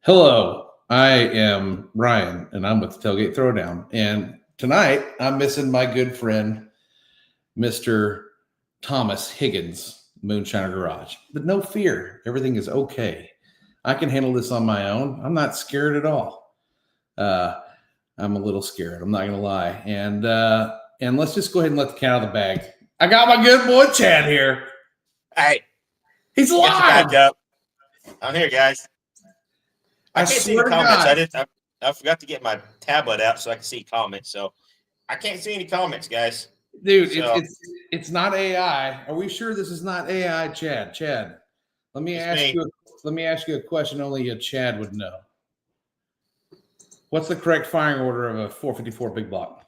Hello, I am Ryan, and I'm with the Tailgate ThrowDown. And tonight, I'm missing my good friend, Mr. Thomas Higgins, Moonshiner Garage. But no fear, everything is okay. I can handle this on my own. I'm not scared at all. I'm a little scared. I'm not going to lie. And let's just go ahead and let the cat out of the bag. I got my good boy Chad here. Hey, he's alive. I'm here, guys. I can't see the comments. I forgot to get my tablet out so I can see comments. So I can't see any comments, guys. Dude, so, it's not AI. Are we sure this is not AI, Chad? Chad, let me ask you a question only a Chad would know. What's the correct firing order of a 454 big block?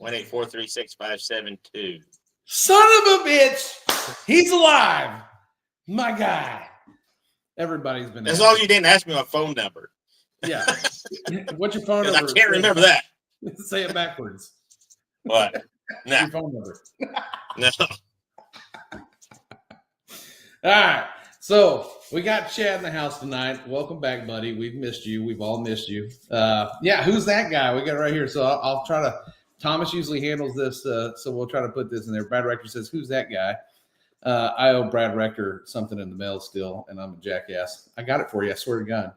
1-843-6572. Son of a bitch! He's alive, my guy. Everybody's been. As long as you didn't ask me my phone number. Yeah. What's your phone number? I can't remember that. Say it backwards. What? No. Your phone number. No. All right. So we got Chad in the house tonight. Welcome back, buddy. We've missed you. We've all missed you. Yeah, who's that guy? We got it right here. So I'll try to. Thomas usually handles this, so we'll try to put this in there. Brad Rector says, "Who's that guy?" I owe Brad Rector something in the mail still, and I'm a jackass. I got it for you. I swear to God.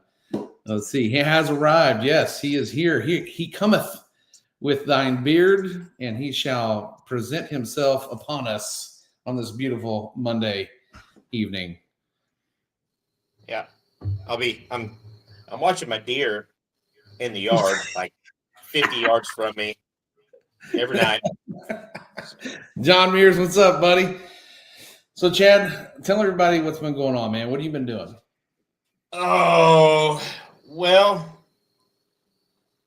Let's see. He has arrived. Yes, he is here. He cometh with thine beard, and he shall present himself upon us on this beautiful Monday evening. Yeah, I'm watching my deer in the yard, like 50 yards from me every night. John Mears, what's up, buddy? So, Chad, tell everybody what's been going on, man. What have you been doing? Oh, well,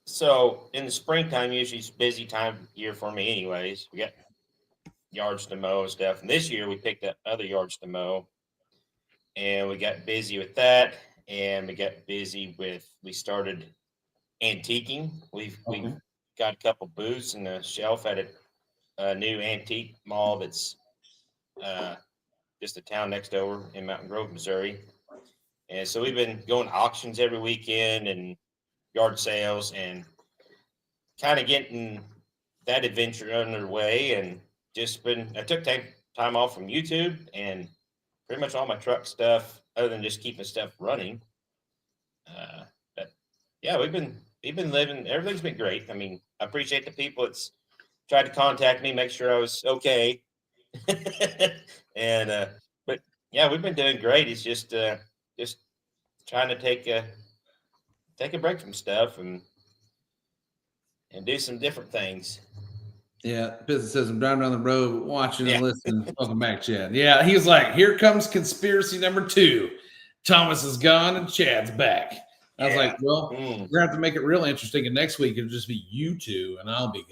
so in the springtime, usually it's a busy time of year for me anyways. We got yards to mow and stuff. And this year we picked up other yards to mow. And we got busy with that. And we got busy we started antiquing. We've got a couple booths in the shelf at a new antique mall that's just a town next over in Mountain Grove, Missouri. And so we've been going to auctions every weekend and yard sales and kind of getting that adventure underway. And I took time off from YouTube and pretty much all my truck stuff other than just keeping stuff running. But yeah, we've been living, everything's been great. I mean, I appreciate the people that's tried to contact me, make sure I was okay. And but yeah, we've been doing great. It's just trying to take a break from stuff and do some different things. Yeah, business says I'm driving down the road, watching and listening. Welcome back, Chad. Yeah, he was like, "Here comes conspiracy number 2. Thomas is gone and Chad's back." I was like, "Well, we're gonna have to make it real interesting, and next week it'll just be you two, and I'll be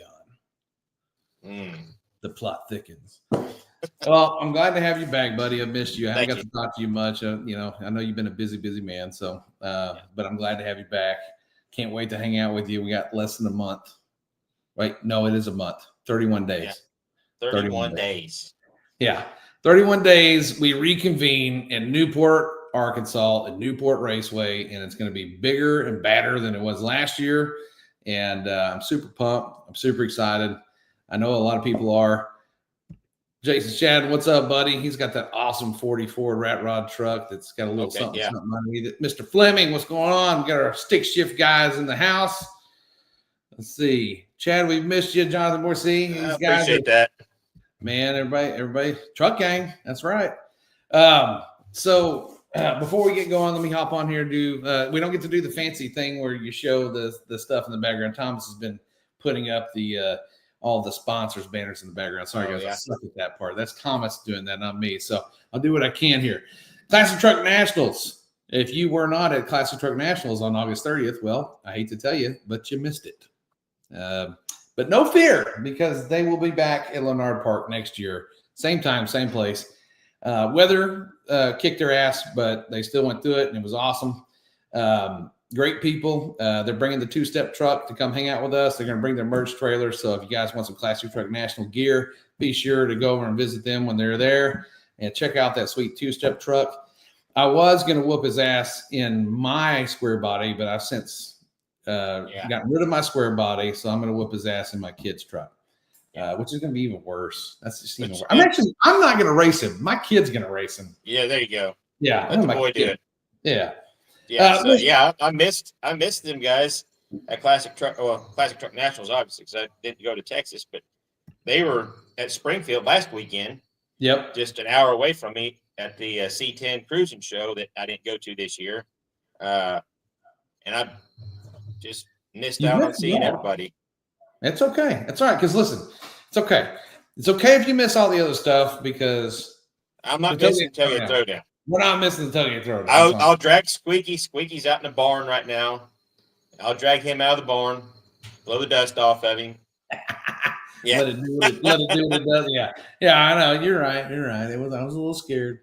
gone." The plot thickens. Well, I'm glad to have you back, buddy. I've missed you. I haven't got to talk to you much. I know you've been a busy man. So, but I'm glad to have you back. Can't wait to hang out with you. We got less than a month. Right? No, it is a month. 31 days. Yeah. 31 days. Yeah. 31 days. We reconvene in Newport, Arkansas, at Newport Raceway, and it's going to be bigger and badder than it was last year. And I'm super pumped. I'm super excited. I know a lot of people are. Jason Shad, what's up, buddy? He's got that awesome 44 rat rod truck that's got a little something underneath it. Mr. Fleming, what's going on? We got our stick shift guys in the house. Let's see. Chad, we've missed you. Jonathan Morsi. I appreciate that. Man, everybody, truck gang. That's right. So before we get going, let me hop on here and we don't get to do the fancy thing where you show the stuff in the background. Thomas has been putting up all the sponsors banners in the background. Sorry, guys, yeah. I suck at that part. That's Thomas doing that, not me. So I'll do what I can here. Classic Truck Nationals. If you were not at Classic Truck Nationals on August 30th, well, I hate to tell you, but you missed it. But no fear, because they will be back at Leonard Park next year. Same time, same place. Weather kicked their ass, but they still went through it, and it was awesome. Great people. They're bringing the two-step truck to come hang out with us. They're going to bring their merch trailer. So if you guys want some Classic Truck National gear, be sure to go over and visit them when they're there and check out that sweet two-step truck. I was going to whoop his ass in my SquareBody, but I've since gotten rid of my SquareBody, so I'm going to whoop his ass in my kid's truck, which is going to be even worse. That's just even worse. I'm not going to race him. My kid's going to race him. Yeah, there you go. Yeah, let the boy do it. Yeah. Yeah, I missed them guys at Classic Truck Nationals, obviously, because I didn't go to Texas, but they were at Springfield last weekend. Yep. Just an hour away from me at the C10 cruising show that I didn't go to this year. And I just missed out on seeing everybody. It's okay. That's all right. Because listen, it's okay. It's okay if you miss all the other stuff, because I'm not missing Tailgate ThrowDown. We're not missing the Tailgate ThrowDown. I'll drag Squeaky. Squeaky's out in the barn right now. I'll drag him out of the barn, blow the dust off of him. Yeah. Let it do what it does. Yeah, I know. You're right. I was a little scared.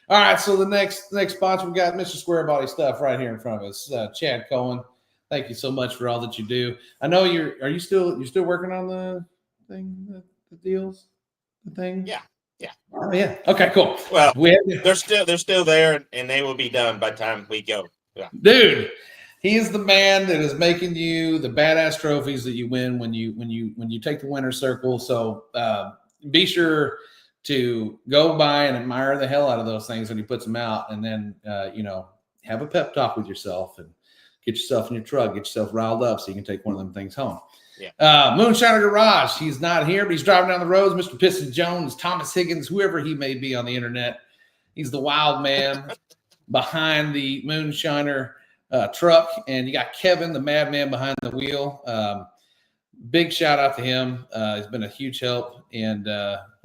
All right, so the next sponsor, we got Mr. SquareBody Stuff right here in front of us. Chad Cohen, thank you so much for all that you do. I know you're still working on the thing, the deals, the thing? Yeah. Oh, yeah. Okay, cool. Well, they're still there, and they will be done by the time we go. Yeah. Dude, he is the man that is making you the badass trophies that you win when you take the winner's circle. So be sure to go by and admire the hell out of those things when he puts them out, and then have a pep talk with yourself and get yourself in your truck, get yourself riled up so you can take one of them things home. Yeah. Moonshiner Garage, he's not here, but he's driving down the roads. Mr. Piston Jones, Thomas Higgins, whoever he may be on the internet, he's the wild man behind the Moonshiner truck, and you got Kevin, the madman behind the wheel. Big shout out to him. He's been a huge help, and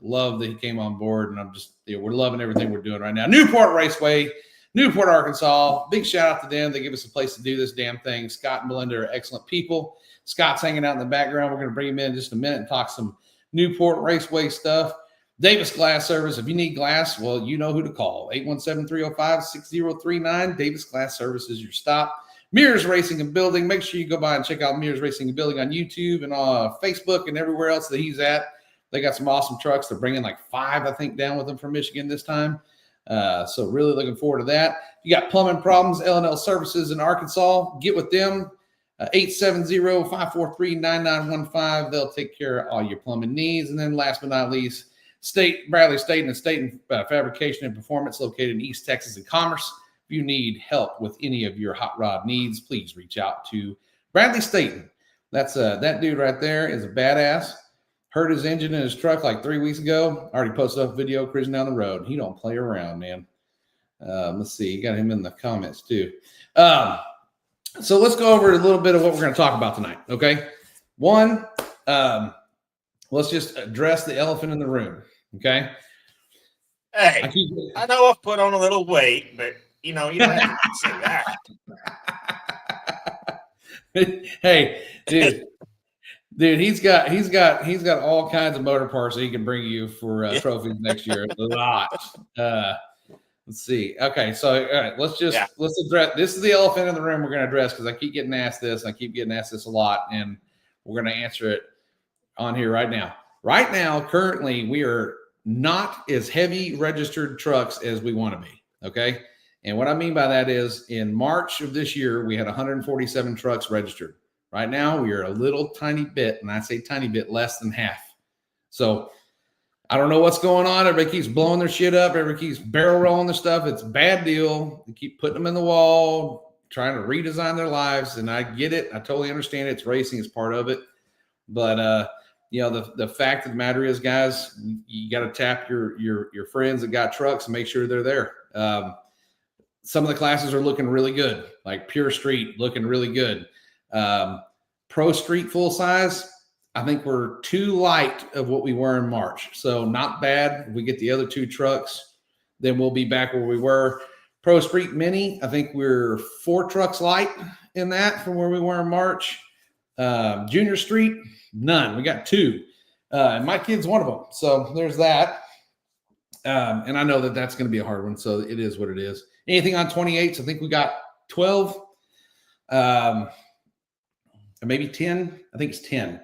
love that he came on board. And we're loving everything we're doing right now. Newport Raceway, Newport, Arkansas. Big shout out to them. They give us a place to do this damn thing. Scott and Belinda are excellent people. Scott's hanging out in the background. We're going to bring him in just a minute and talk some Newport Raceway stuff. Davis Glass Service. If you need glass, well, you know who to call. 817-305-6039. Davis Glass Service is your stop. Mears Racing and Building. Make sure you go by and check out Mears Racing and Building on YouTube and Facebook and everywhere else that he's at. They got some awesome trucks. They're bringing like 5, I think, down with them from Michigan this time. So really looking forward to that. You got plumbing problems, L&L Services in Arkansas. Get with them. 870-543-9915. They'll take care of all your plumbing needs. And then last but not least, Bradley Staten and Staten Fabrication and Performance, located in East Texas and Commerce. If you need help with any of your hot rod needs, please reach out to Bradley Staten. That's that dude right there is a badass. Hurt his engine in his truck like 3 weeks ago. Already posted up a video cruising down the road. He don't play around, man. Let's see. You got him in the comments too. So let's go over a little bit of what we're going to talk about tonight. Okay. One, let's just address the elephant in the room. Okay. Hey, I know I've put on a little weight, but you don't have to say that. Hey, dude, he's got all kinds of motor parts that he can bring you for trophies next year. A lot. Let's see. Okay, so all right, let's address. This is the elephant in the room we're going to address, because I keep getting asked this. I keep getting asked this a lot, and we're going to answer it on here right now. Right now, currently, we are not as heavy registered trucks as we want to be. Okay, and what I mean by that is, in March of this year, we had 147 trucks registered. Right now, we are a little tiny bit, and I say tiny bit, less than half. So I don't know what's going on. Everybody keeps blowing their shit up. Everybody keeps barrel rolling their stuff. It's a bad deal. They keep putting them in the wall, trying to redesign their lives. And I get it. I totally understand it. It's racing. It's part of it. But, the fact of the matter is, guys, you got to tap your friends that got trucks and make sure they're there. Some of the classes are looking really good, like Pure Street looking really good. Pro Street full size, I think we're too light of what we were in March. So not bad. If we get the other 2 trucks, then we'll be back where we were. Pro Street Mini, I think we're 4 trucks light in that from where we were in March. Junior Street, none. We got 2. And my kid's one of them. So there's that. And I know that that's going to be a hard one. So it is what it is. Anything on 28s? I think we got 12. Maybe 10. I think it's 10.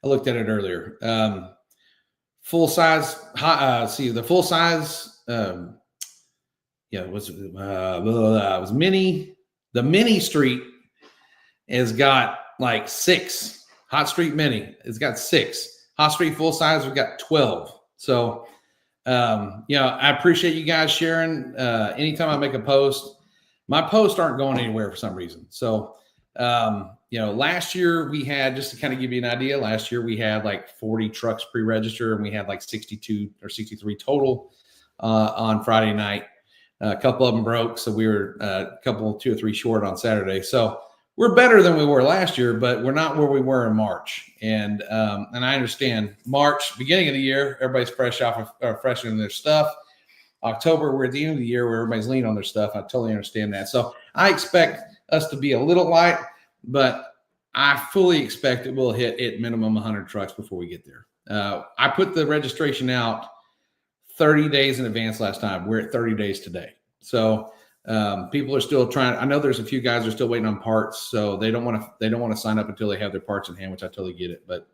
I looked at it earlier. Full size. The full size. It was mini. The mini street has got like 6. Hot Street Mini. It's got 6. Hot Street full size. We've got 12. So, I appreciate you guys sharing. Anytime I make a post, my posts aren't going anywhere for some reason. So, last year we had, just to kind of give you an idea, last year we had like 40 trucks pre-register and we had like 62 or 63 total on Friday night. A couple of them broke, so we were a couple, 2 or 3 short on Saturday. So we're better than we were last year, but we're not where we were in March. And I understand March, beginning of the year, everybody's fresh in their stuff. October, we're at the end of the year where everybody's leaning on their stuff. I totally understand that. So I expect us to be a little light, but I fully expect it will hit at minimum 100 trucks before we get there. I put the registration out 30 days in advance last time. We're at 30 days today. So people are still trying. I know there's a few guys that are still waiting on parts, so they don't want to sign up until they have their parts in hand, which I totally get it. But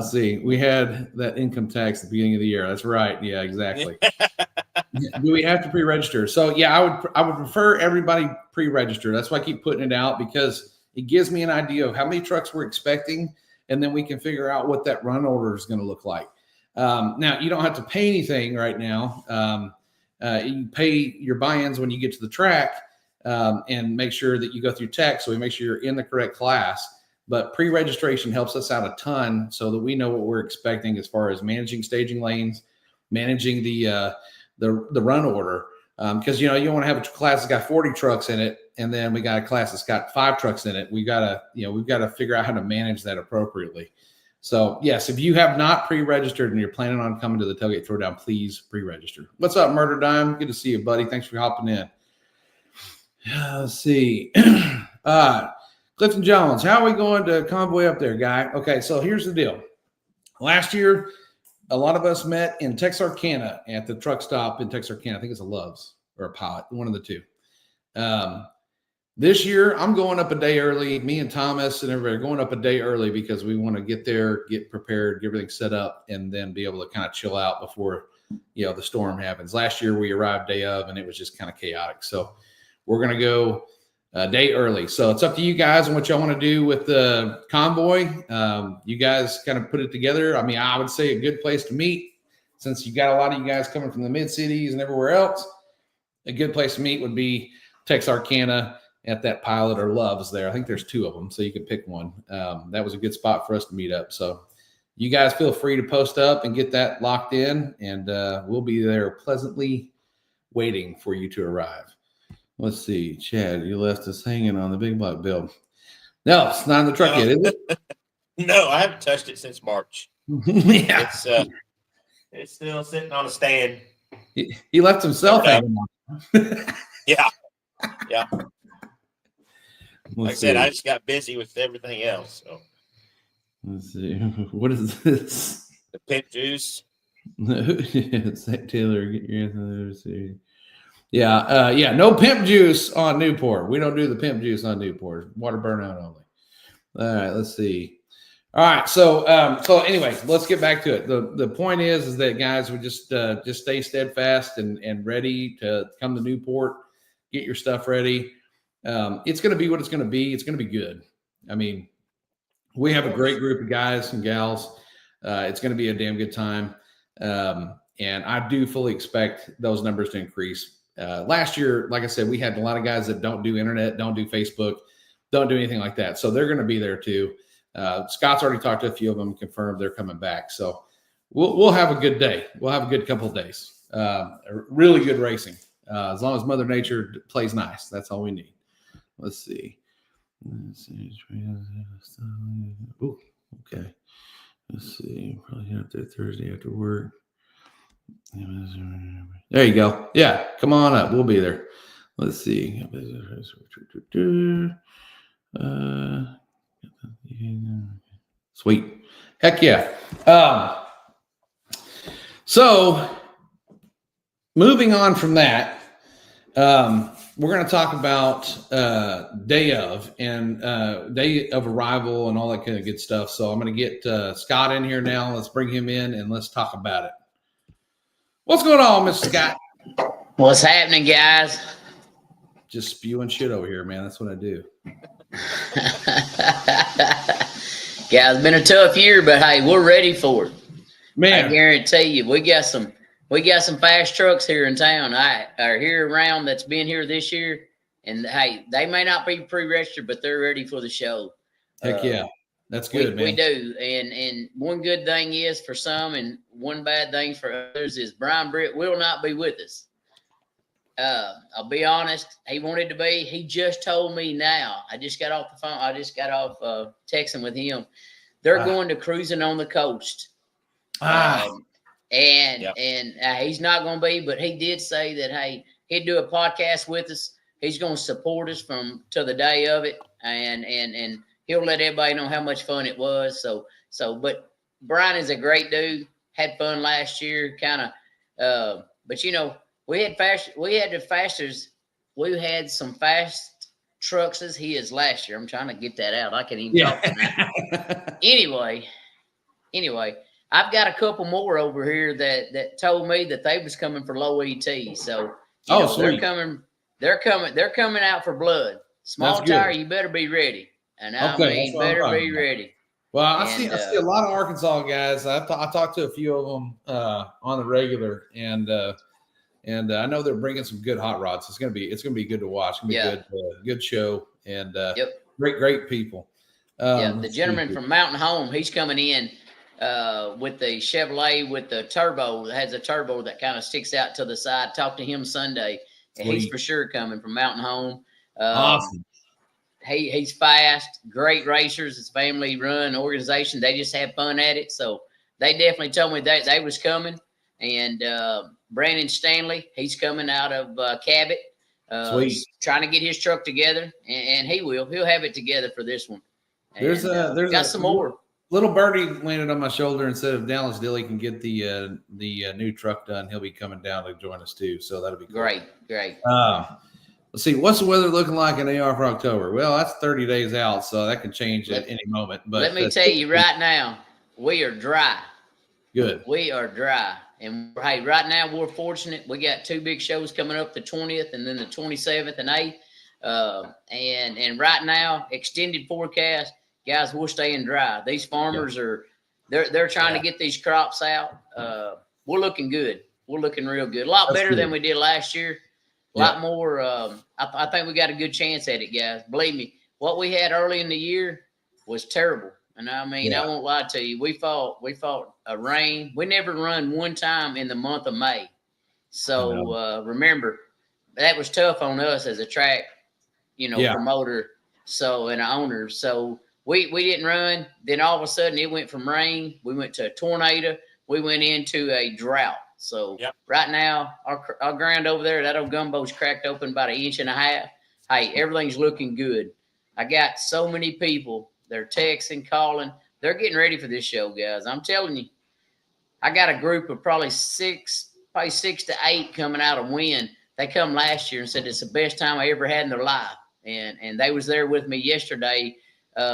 see, we had that income tax at the beginning of the year. That's right. Yeah, exactly. Do we have to pre-register? So yeah, I would prefer everybody pre-register. That's why I keep putting it out, because it gives me an idea of how many trucks we're expecting, and then we can figure out what that run order is going to look like. Now, you don't have to pay anything right now. You pay your buy-ins when you get to the track, and make sure that you go through tech, so we make sure you're in the correct class. But pre-registration helps us out a ton so that we know what we're expecting as far as managing staging lanes, managing the run order. Because you want to have a class that's got 40 trucks in it, and then we got a class that's got 5 trucks in it. We've got to figure out how to manage that appropriately. So yes, if you have not pre-registered and you're planning on coming to the Tailgate Throwdown, please pre-register. What's up, Murder Dime? Good to see you, buddy. Thanks for hopping in. Let's see. Clifton Jones, how are we going to convoy up there, guy? Okay, so here's the deal. Last year, a lot of us met in Texarkana at the truck stop in Texarkana. I think it's a Love's or a Pilot, one of the two. This year, I'm going up a day early. Me and Thomas and everybody are going up a day early because we want to get there, get prepared, get everything set up, and then be able to kind of chill out before, the storm happens. Last year, we arrived day of, and it was just kind of chaotic. So we're going to go a day early. So it's up to you guys and what y'all want to do with the convoy. You guys kind of put it together. I mean, I would say a good place to meet, since you got a lot of you guys coming from the mid cities and everywhere else. A good place to meet would be Texarkana at that Pilot or Love's there. I think there's 2 of them, so you can pick one. That was a good spot for us to meet up. So you guys feel free to post up and get that locked in, and we'll be there pleasantly waiting for you to arrive. Let's see, Chad, you left us hanging on the big block bill. No, it's not in the truck yet, is it? No, I haven't touched it since March. Yeah. It's still sitting on a stand. He left himself hanging on. Yeah. Like I said, see. I just got busy with everything else. So. Let's see. What is this? The pimp juice. Taylor, get your answer. Let's see. Yeah, no pimp juice on Newport. We don't do the pimp juice on Newport. Water burnout only. All right, let's see. All right, so anyway, let's get back to it. The point is that guys, we just stay steadfast and ready to come to Newport. Get your stuff ready. It's going to be what it's going to be. It's going to be good. I mean, we have a great group of guys and gals. It's going to be a damn good time. And I do fully expect those numbers to increase. Last year, like I said, we had a lot of guys that don't do internet, don't do Facebook, don't do anything like that. So they're going to be there too. Scott's already talked to a few of them, confirmed they're coming back. So we'll have a good day. We'll have a good couple of days. Really good racing. As long as Mother Nature plays nice, that's all we need. Let's see. Ooh, okay. Let's see. Probably out there Thursday after work. There you go. Yeah, come on up. We'll be there. Let's see. Sweet. Heck yeah. So moving on from that, we're going to talk about day of arrival and all that kind of good stuff. So I'm going to get Scott in here now. Let's bring him in and let's talk about it. What's going on, Mr. Scott? What's happening, guys? Just spewing shit over here, man. That's what I do. Yeah, it's been a tough year, but hey, we're ready for it. Man, I guarantee you, we got some fast trucks here in town. Are here around that's been here this year, and hey, they may not be pre-registered, but they're ready for the show. Heck yeah, that's good, man. We do, and one good thing is for some, and one bad thing for others is Brian Britt will not be with us. I'll be honest, he wanted to be. He just told me now. I just got off the phone. I just got off texting with him. They're going to cruising on the coast. And he's not going to be, but he did say that, hey, he'd do a podcast with us. He's going to support us to the day of it. And he'll let everybody know how much fun it was. But Brian is a great dude. Had fun last year, kind of, but you know, we had some fast trucks as he is last year. I'm trying to get that out. I can't even talk tonight. Anyway, I've got a couple more over here that told me that they was coming for low ET. So they're coming out for blood. Small tire, you better be ready. And better be ready. Well, I see a lot of Arkansas guys. I talked to a few of them on the regular, and I know they're bringing some good hot rods. It's gonna be good to watch. It's gonna be good show, and great people. The gentleman from Mountain Home, he's coming in with the Chevrolet with the turbo. It has a turbo that kind of sticks out to the side. Talked to him Sunday, and he's for sure coming from Mountain Home. Awesome. He's fast, great racers. It's a family-run organization. They just have fun at it. So they definitely told me that they was coming. And Brandon Stanley, he's coming out of Cabot, trying to get his truck together, and he'll have it together for this one. And, there's got some more. Little birdie landed on my shoulder and said if Dallas Dilly can get the new truck done, he'll be coming down to join us too. So that'll be cool. Great. Let's see, what's the weather looking like in AR for October? Well, that's 30 days out, so that can change at any moment. But let me tell you right now, we are dry. Good. We are dry. And hey, right now we're fortunate. We got two big shows coming up, the 20th and then the 27th and 8th. And right now, extended forecast, guys, we're staying dry. These farmers they're trying to get these crops out. We're looking good. We're looking real good. A lot better than we did last year. A lot more. I think we got a good chance at it, guys. Believe me, what we had early in the year was terrible. And I mean, I won't lie to you. We fought a rain. We never run one time in the month of May. So remember, that was tough on us as a track, promoter. So and an owner. So we didn't run. Then all of a sudden it went from rain. We went to a tornado. We went into a drought. So right now our ground over there, that old gumbo's cracked open about 1.5 inches. Hey, everything's looking good. I got so many people. They're texting, calling. They're getting ready for this show, guys. I'm telling you, I got a group of probably 6 to 8 coming out of Wynn. They come last year and said it's the best time I ever had in their life. And they was there with me yesterday,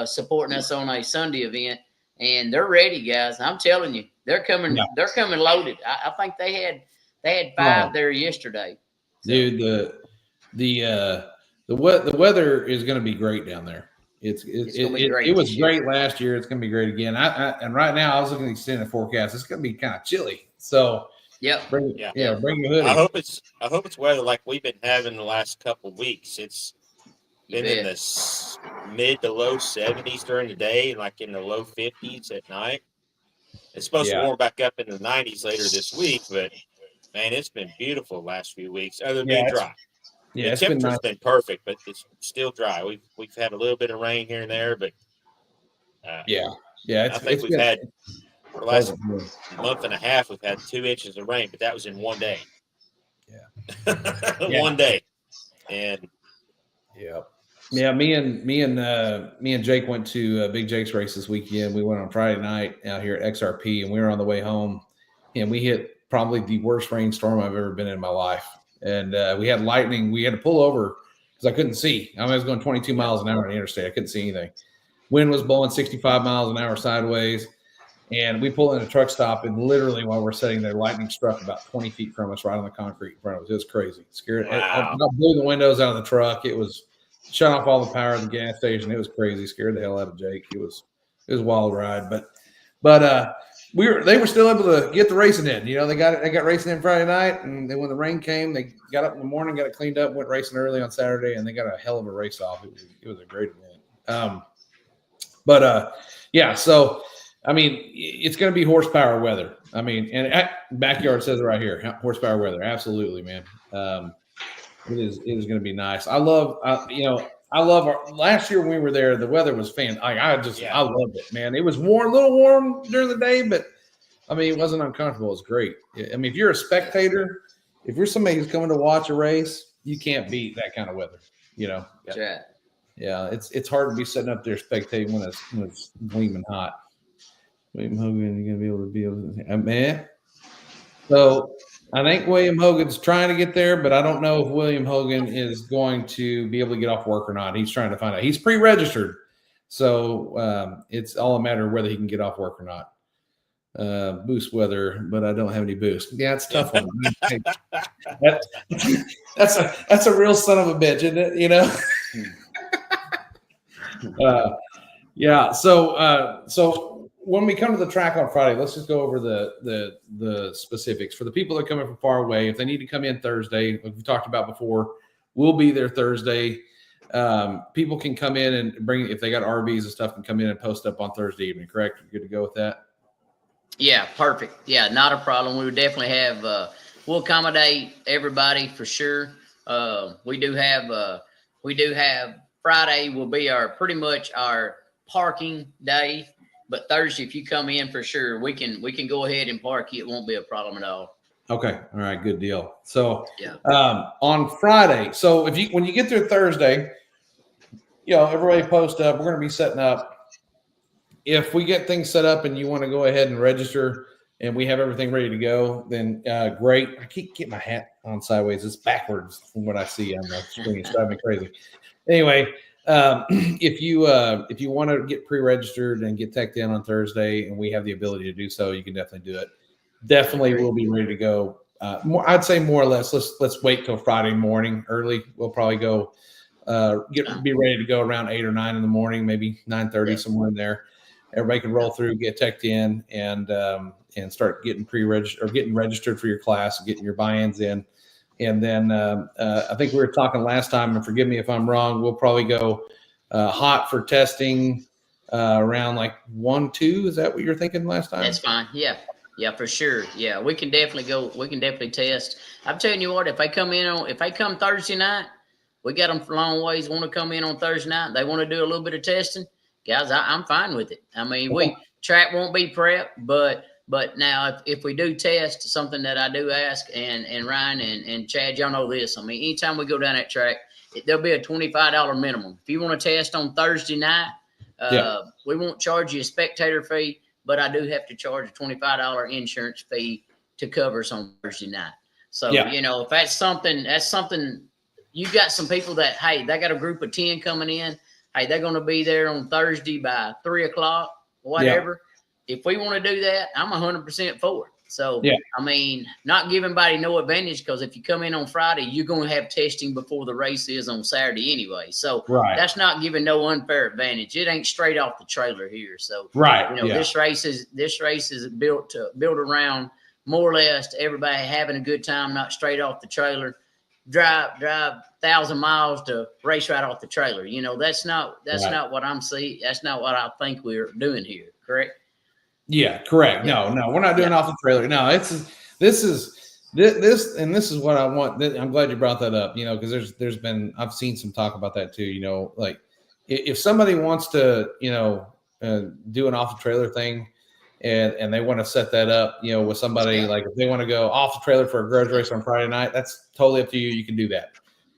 supporting us on a Sunday event. And they're ready, guys. I'm telling you, they're coming. Yeah. They're coming loaded. I think they had 5 there yesterday. So. Dude, the weather is going to be great down there. It was great last year. It's going to be great again. And right now I was looking at the extended forecast. It's going to be kind of chilly. So bring your hoodie. I hope it's weather like we've been having the last couple of weeks. It's been in the mid to low 70s during the day, and like in the low 50s at night. It's supposed to warm back up in the 90s later this week, but man, it's been beautiful the last few weeks, other than being dry. Yeah, the temperature's been perfect, but it's still dry. We've had a little bit of rain here and there, but yeah. I think we've had for the last month and a half, we've had 2 inches of rain, but that was in one day. Yeah. One day. And me and Jake went to Big Jake's race this weekend. We went on Friday night out here at XRP, and we were on the way home, and we hit probably the worst rainstorm I've ever been in my life. And we had lightning. We had to pull over because I couldn't see. I was going 22 miles an hour on the interstate. I couldn't see anything. Wind was blowing 65 miles an hour sideways. And we pulled in a truck stop, and literally while we're sitting there, lightning struck about 20 feet from us, right on the concrete in front of us. It was crazy. Scared. Wow. I blew the windows out of the truck. It was shut off all the power at the gas station. It was crazy. Scared the hell out of Jake. It was a wild ride, but they were still able to get the racing in. You know, they got racing in Friday night, and then when the rain came, they got up in the morning, got it cleaned up, went racing early on Saturday, and they got a hell of a race off. It was a great event. Yeah. So, I mean, it's going to be horsepower weather. I mean, and backyard says it right here, horsepower weather. Absolutely, man. It is going to be nice. I love last year when we were there, the weather was I loved it, man. It was warm, a little warm during the day, but I mean, it wasn't uncomfortable. It's great. I mean, if you're a spectator, if you're somebody who's coming to watch a race, you can't beat that kind of weather, you know? Yeah. It's hard to be sitting up there spectating when it's gleaming hot. William Hogan, you're going to be able to, man. So I think William Hogan's trying to get there, but I don't know if William Hogan is going to be able to get off work or not. He's trying to find out. He's pre-registered, so it's all a matter of whether he can get off work or not. Boost weather, but I don't have any boost. Yeah, it's a tough one. That's a real son of a bitch, isn't it? You know. Yeah. So when we come to the track on Friday, let's just go over the specifics for the people that are coming from far away. If they need to come in Thursday, like we talked about before, we'll be there Thursday. People can come in and bring, if they got RVs and stuff, can come in and post up on Thursday evening. Correct? You're good to go with that? Yeah, perfect. Yeah, not a problem. We would definitely have. We'll accommodate everybody for sure. We do have Friday will be pretty much our parking day. But Thursday, if you come in for sure, we can go ahead and park you. It won't be a problem at all. Okay. All right. Good deal. So on Friday, so when you get there Thursday, you know, everybody post up. We're going to be setting up. If we get things set up and you want to go ahead and register and we have everything ready to go, then great. I keep getting my hat on sideways. It's backwards from what I see on the screen. It's driving me crazy. Anyway, if you want to get pre-registered and get teched in on Thursday and we have the ability to do so, you can definitely do it. Definitely we'll be ready to go. I'd say more or less, let's wait till Friday morning early. We'll probably go be ready to go around 8 or 9 in the morning, maybe 9:30, somewhere in there. Everybody can roll through, get teched in, and start getting pre-registered or getting registered for your class, getting your buy-ins in. And then I think we were talking last time, and forgive me if I'm wrong, we'll probably go hot for testing around like 1, 2. Is that what you're thinking last time? That's fine. Yeah, for sure. Yeah, we can definitely go. We can definitely test. I'm telling you what, if they come Thursday night, we got them for long ways. Want to come in on Thursday night? They want to do a little bit of testing. Guys, I'm fine with it. I mean, track won't be prep, but now if we do test, something that I do ask, and Ryan and Chad, y'all know this. I mean, anytime we go down that track, there'll be a $25 minimum. If you want to test on Thursday night, we won't charge you a spectator fee, but I do have to charge a $25 insurance fee to cover us on Thursday night. So, you know, if that's something you've got some people that, hey, they got a group of 10 coming in. Hey, they're going to be there on Thursday by 3 o'clock, whatever. Yeah. If we want to do that, I'm 100% for it. So, I mean, not give anybody no advantage, because if you come in on Friday, you're going to have testing before the race is on Saturday anyway. So that's not giving no unfair advantage. It ain't straight off the trailer here. So, you know, this race is built around more or less everybody having a good time, not straight off the trailer. Drive 1,000 miles to race right off the trailer. You know, that's not what I'm seeing. That's not what I think we're doing here. Correct? Yeah, correct. No, we're not doing off the trailer. No, this This is what I want. I'm glad you brought that up. Because I've seen some talk about that too. Like if somebody wants to, do an off the trailer thing, and they want to set that up, with somebody, like if they want to go off the trailer for a grudge race on Friday night, that's totally up to you. You can do that.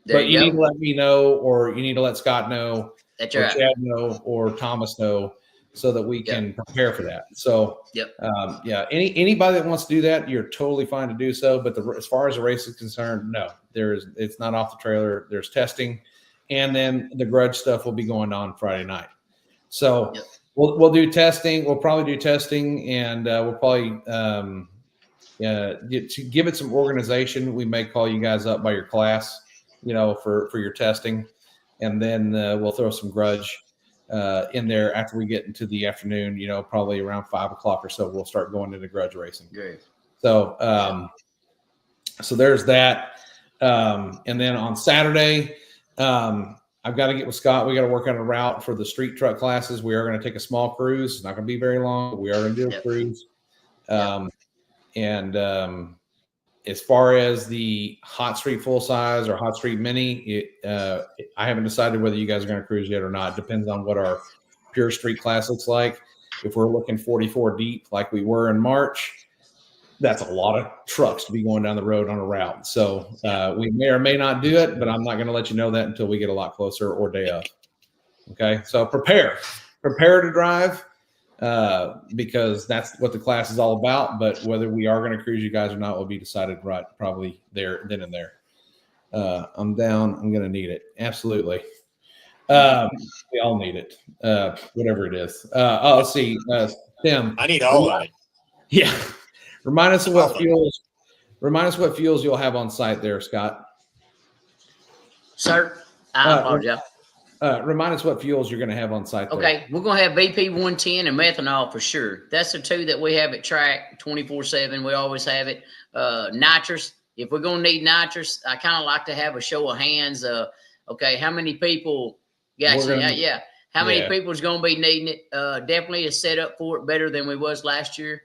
But you need to let me know, or you need to let Scott know, That's or right. Chad know, or Thomas know, so that we can prepare for that. So, anybody that wants to do that, you're totally fine to do so. But as far as the race is concerned, no, it's not off the trailer. There's testing, and then the grudge stuff will be going on Friday night. So we'll do testing. We'll probably do testing, and we'll probably to give it some organization. We may call you guys up by your class, for your testing, and then we'll throw some grudge in there after we get into the afternoon, probably around 5 o'clock or so, we'll start going into grudge racing. Great. So, so there's that. And then on Saturday, I've got to get with Scott. We got to work on a route for the street truck classes. We are going to take a small cruise. It's not going to be very long, but we are going to do a cruise. And as far as the hot street full size or hot street mini, I haven't decided whether you guys are going to cruise yet or not. It depends on what our pure street class looks like. If we're looking 44 deep like we were in March, that's a lot of trucks to be going down the road on a route. So we may or may not do it, but I'm not going to let you know that until we get a lot closer or day of. Okay, so prepare to drive. Because that's what the class is all about. But whether we are going to cruise you guys or not will be decided right probably there then and there. I'm down. I'm going to need it. Absolutely. We all need it. Whatever it is. Let's see. Tim. I need all of it. Yeah. Remind us what fuels you'll have on site there, Scott. Sir, I apologize. Remind us what fuels you're going to have on site there. Okay, we're going to have BP 110 and methanol for sure. That's the two that we have at track 24/7. We always have it. Nitrous. If we're going to need nitrous, I kind of like to have a show of hands. Okay, how many people? Gotcha. How many people is going to be needing it? Definitely a setup for it better than we was last year,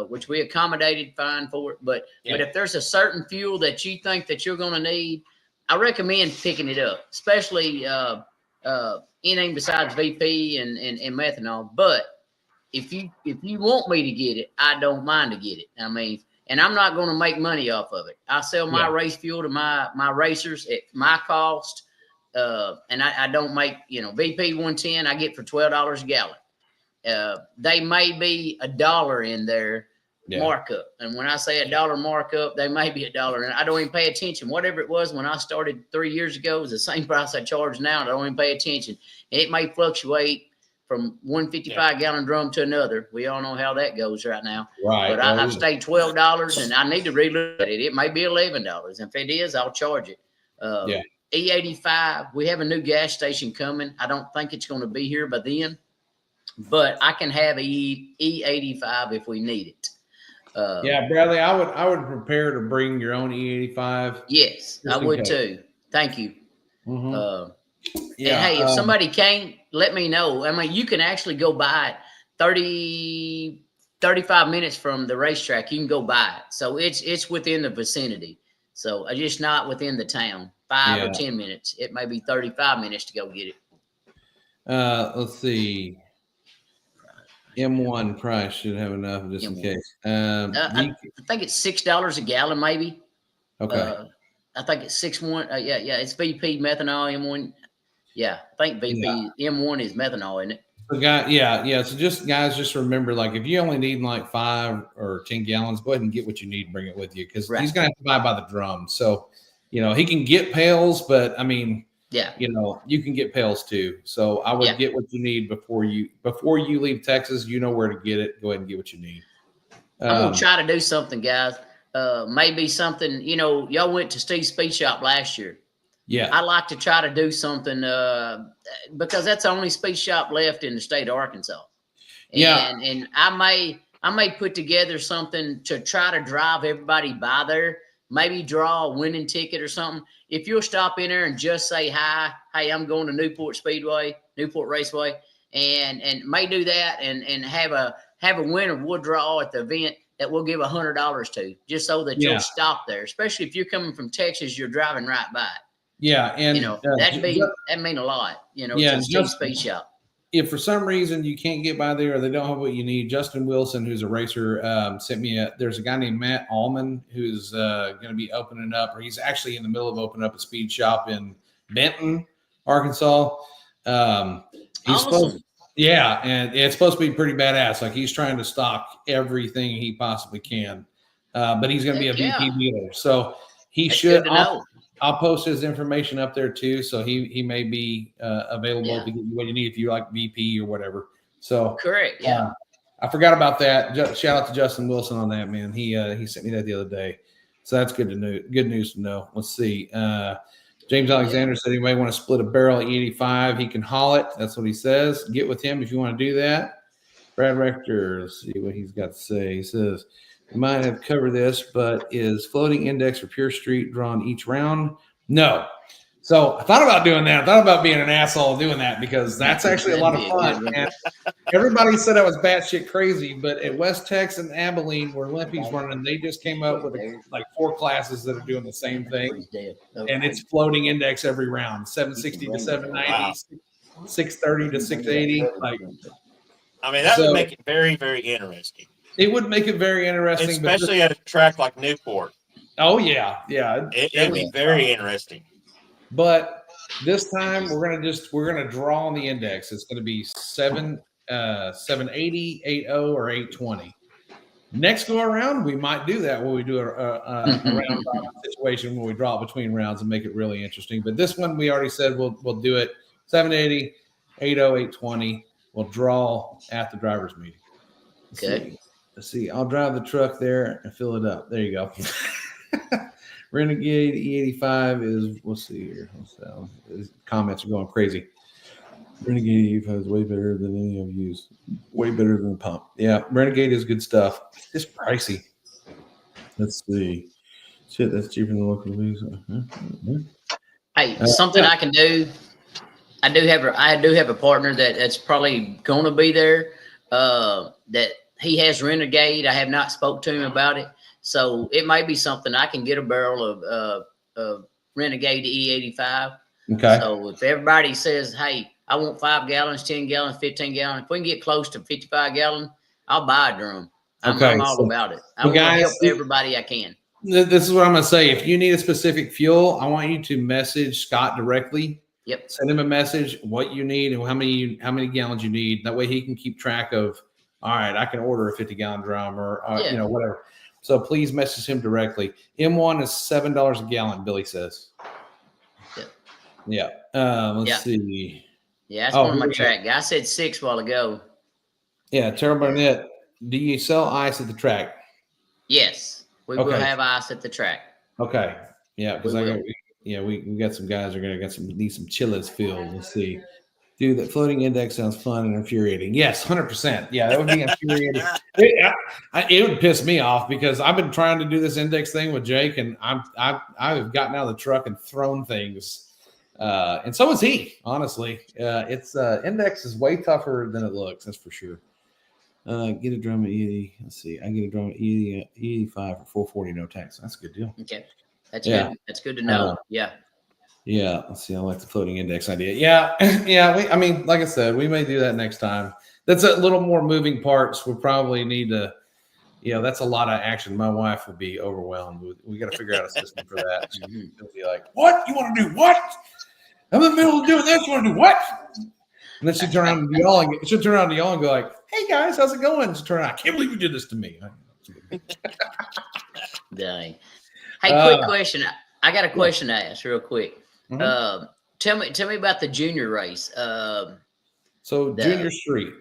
which we accommodated fine for it. But if there's a certain fuel that you think that you're going to need, I recommend picking it up, especially anything besides VP and methanol. But if you want me to get it, I don't mind to get it. I mean, and I'm not going to make money off of it. I sell my race fuel to my racers at my cost. And I don't make, VP 110 I get for $12 a gallon. They may be $1 in there markup. And when I say $1 markup, they may be $1. And I don't even pay attention. Whatever it was when I started 3 years ago is the same price I charge now. I don't even pay attention. And it may fluctuate from one 55-gallon drum to another. We all know how that goes right now. Right. But I've stayed $12, and I need to relook at it. It may be $11. And if it is, I'll charge it. E85, we have a new gas station coming. I don't think it's going to be here by then, but I can have E85 if we need it. Bradley, I would prepare to bring your own E85. Yes, I would too. Thank you. Mm-hmm. And hey, if somebody can't, let me know. I mean, you can actually go buy it 35 minutes from the racetrack. You can go buy it. So it's within the vicinity. So just not within the town, 5 or 10 minutes. It may be 35 minutes to go get it. Let's see. M1 price should have enough just in case. I think it's $6 a gallon, maybe. Okay. I think it's 6.1. It's VP methanol M1. Yeah, I think VP M1 is methanol, isn't it? So just remember, like, if you only need like 5 or 10 gallons, go ahead and get what you need and bring it with you, because he's gonna have to buy by the drum. So, he can get pails, but I mean, you can get pails too. So I would get what you need before you leave Texas. You know where to get it. Go ahead and get what you need. I'm gonna try to do something, guys. Maybe something. Y'all went to Steve's Speed Shop last year. Yeah, I like to try to do something because that's the only speed shop left in the state of Arkansas. And I may put together something to try to drive everybody by there. Maybe draw a winning ticket or something. If you'll stop in there and just say hi, hey, I'm going to Newport Raceway, and may do that and have a winner. We'll draw at the event that we'll give $100 to, just so that you'll stop there. Especially if you're coming from Texas, you're driving right by it. Yeah, and that'd mean a lot. To the Steve Speed Shop. If for some reason you can't get by there or they don't have what you need, Justin Wilson, who's a racer, sent me there's a guy named Matt Allman who's going to be opening up, or he's actually in the middle of opening up a speed shop in Benton, Arkansas. Awesome. And it's supposed to be pretty badass. Like, he's trying to stock everything he possibly can, but he's going to be a VP dealer. So That's should. I'll post his information up there too, so he may be available to get you what you need if you like VP or whatever. So correct, yeah. I forgot about that. Shout out to Justin Wilson on that, man. He sent me that the other day, so that's good to know. Good news to know. Let's see. James Alexander said he may want to split a barrel E85. He can haul it. That's what he says. Get with him if you want to do that. Brad Rector, let's see what he's got to say. He says, we might have covered this, but is floating index for Pure Street drawn each round? No. So I thought about doing that. I thought about being an asshole doing that, because that's actually a lot of fun. And everybody said I was batshit crazy, but at West Texas and Abilene, where Limpy's running, they just came up with like 4 classes that are doing the same thing. And it's floating index every round, 760 to 790, 630 to 680. Like, I mean, that would make it very, very interesting. It would make it very interesting, especially at a track like Newport. Oh yeah, it'd be very interesting. But this time we're gonna draw on the index. It's gonna be 780, 80, or 820. Next go around, we might do that when we do a round situation where we draw between rounds and make it really interesting. But this one, we already said we'll do it 780, 80, 820. We'll draw at the driver's meeting. Let's see. I'll drive the truck there and fill it up. There you go. Renegade E85 is, we'll see here. His comments are going crazy. Renegade E85 is way better than any I've used. Way better than the pump. Yeah, Renegade is good stuff. It's just pricey. Let's see. Shit, that's cheaper than local leagues. Hey, something I can do. I do have a partner that's probably going to be there. That he has Renegade. I have not spoke to him about it. So it might be something I can get a barrel of Renegade E85. Okay. So if everybody says, hey, I want 5 gallons, 10 gallons, 15 gallons, if we can get close to 55 gallon, I'll buy a drum. I'm all about it. I want to help everybody I can. This is what I'm going to say. If you need a specific fuel, I want you to message Scott directly. Yep. Send him a message, what you need and how many gallons you need. That way he can keep track of, all right, I can order a 50-gallon drum or whatever. So please message him directly. M1 is $7 a gallon, Billy says. Yeah. Let's see. Yeah, that's one of my track. I said 6 while ago. Yeah, Terrell Burnett, do you sell ice at the track? Yes, we will have ice at the track. Okay. Yeah, because we got some guys who are gonna need some chillers filled. Let's see. Dude, that floating index sounds fun and infuriating. Yes, 100%. Yeah, that would be infuriating. It would piss me off because I've been trying to do this index thing with Jake, and I've gotten out of the truck and thrown things, and so is he. Honestly, it's index is way tougher than it looks. That's for sure. Get a drum at 80. Let's see. I get a drum at 80, 85 for 440 no tax. That's a good deal. Okay, that's good. That's good to know. Yeah, let's see. I like the floating index idea. Yeah. I mean, like I said, we may do that next time. That's a little more moving parts. We'll probably need to, that's a lot of action. My wife would be overwhelmed. We got to figure out a system for that. She'll be like, "What? You want to do what? I'm in the middle of doing this. You want to do what?" And then she'll turn around to y'all and go like, "Hey guys, how's it going?" She'll turn around, "I can't believe you did this to me." Dang. Hey, quick question. I got a question to ask real quick. Mm-hmm. Tell me about the junior race. Junior Street.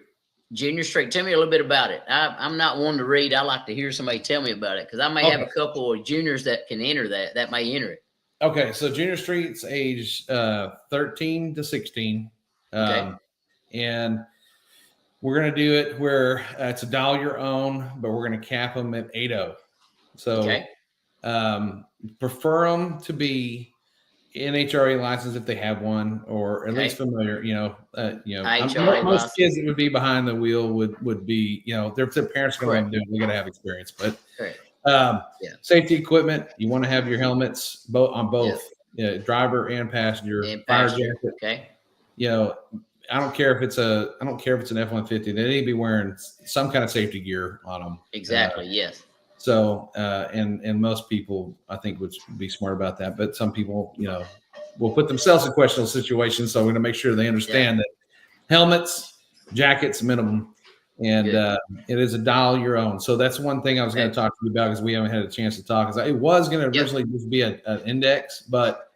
Junior Street. Tell me a little bit about it. I'm not one to read. I like to hear somebody tell me about it because I may have a couple of juniors that can enter that may enter it. Okay, so Junior Street's age 13 to 16. And we're going to do it where it's $1 your own, but we're going to cap them at 80. So prefer them to be NHRA license if they have one, or at least familiar. IHRA Most license. kids that would be behind the wheel would be, their parents are going to let them do it. They got to have experience, but safety equipment. You want to have your helmets both driver and passenger. Fire jacket. Okay. I don't care if it's an F-150. They need to be wearing some kind of safety gear on them. Exactly. Yes. So, and most people, I think, would be smart about that. But some people, will put themselves in questionable situations. So we're going to make sure they understand that helmets, jackets, minimum, and it is a dial your own. So that's one thing I was going to talk to you about, because we haven't had a chance to talk. It was going to originally just be an index, but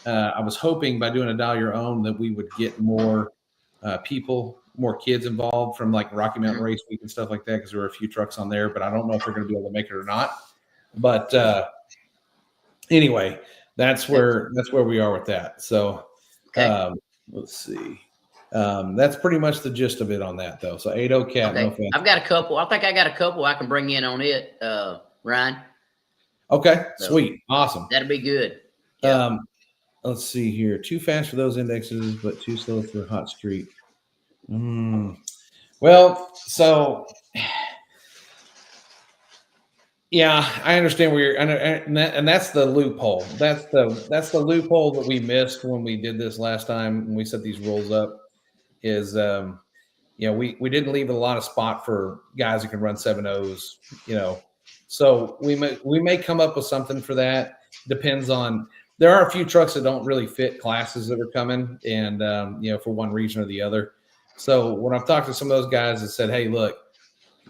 I was hoping by doing a dial your own that we would get more people, more kids involved from like Rocky Mountain Race Week and stuff like that, because there were a few trucks on there, but I don't know if they're going to be able to make it or not. But anyway, that's where we are with that. So let's see. That's pretty much the gist of it on that, though. So 80 cat. Okay. No offense. I've got a couple. I think I got a couple I can bring in on it, Ryan. Okay, so, sweet, awesome. That'd be good. Let's see here. Too fast for those indexes, but too slow for hot street. Well, so yeah, I understand where you're, and that's the loophole. That's the loophole that we missed when we did this last time when we set these rules up. Is we didn't leave a lot of spot for guys who can run 7.0s. So we may come up with something for that. Depends on. There are a few trucks that don't really fit classes that are coming, and for one reason or the other. So when I've talked to some of those guys that said, "Hey, look,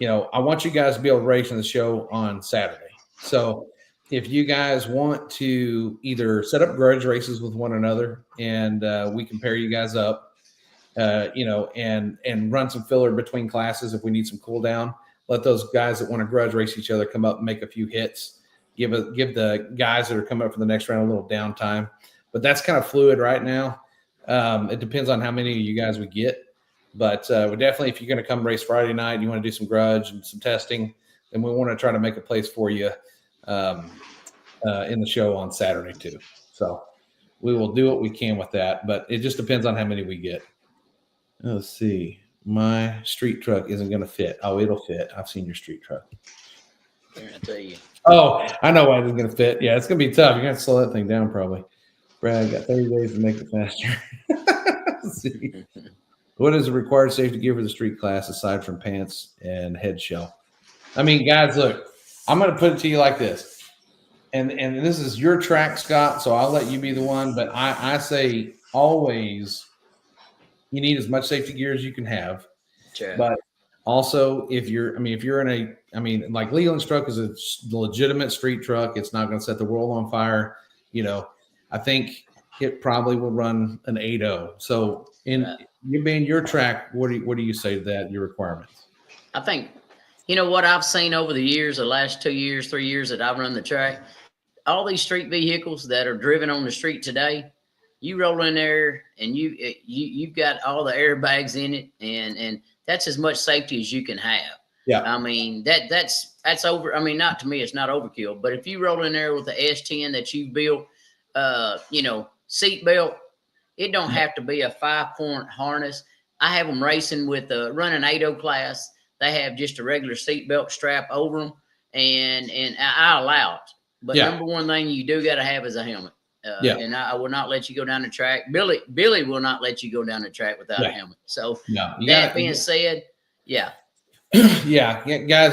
I want you guys to be able to race in the show on Saturday. So if you guys want to either set up grudge races with one another, and we can pair you guys up, and run some filler between classes if we need some cool down. Let those guys that want to grudge race each other come up and make a few hits." Give the guys that are coming up for the next round a little downtime, but that's kind of fluid right now. It depends on how many of you guys we get, but we definitely, if you're going to come race Friday night, and you want to do some grudge and some testing, then we want to try to make a place for you in the show on Saturday too. So we will do what we can with that, but it just depends on how many we get. Let's see. My street truck isn't going to fit. Oh, it'll fit. I've seen your street truck. I tell you. Oh, I know why it's going to fit. Yeah, it's going to be tough. You're going to slow that thing down probably. Brad, got 30 days to make it faster. Let's see. What is the required safety gear for the street class aside from pants and head shell? I mean, guys, look, I'm going to put it to you like this. And this is your track, Scott, so I'll let you be the one. But I say always you need as much safety gear as you can have. Sure. But also, if you're in like Leland's truck is a legitimate street truck. It's not going to set the world on fire. I think it probably will run an 8.0. So you being your track, what do you say to that, your requirements? I think, what I've seen over the years, the last 2 years, 3 years that I've run the track, all these street vehicles that are driven on the street today, you roll in there and you've got all the airbags in it, and that's as much safety as you can have. Yeah. I mean, that's over. I mean, not to me, it's not overkill, but if you roll in there with the S10 that you built, seat belt, it don't have to be a 5-point harness. I have them racing with running 8.0 class. They have just a regular seat belt strap over them, and I allow it. But number one thing you do got to have is a helmet. And I will not let you go down the track. Billy will not let you go down the track without a helmet. So that being said, guys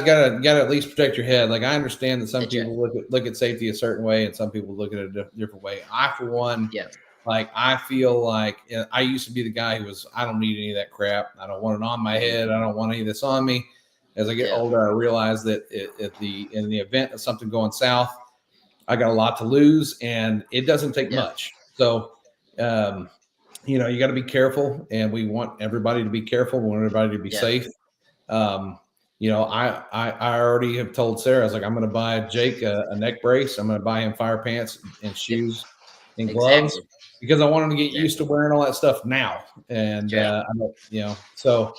gotta at least protect your head. Like, I understand that some people look at safety a certain way and some people look at it a different way. I, for one, I feel like I used to be the guy who was, I don't need any of that crap. I don't want it on my head. I don't want any of this on me. As I get older, I realize that in the event of something going south, I got a lot to lose, and it doesn't take much. So, you got to be careful, and we want everybody to be careful. We want everybody to be safe. I already have told Sarah, I was like, I'm going to buy Jake a neck brace. I'm going to buy him fire pants and shoes and gloves because I want him to get used to wearing all that stuff now. And, so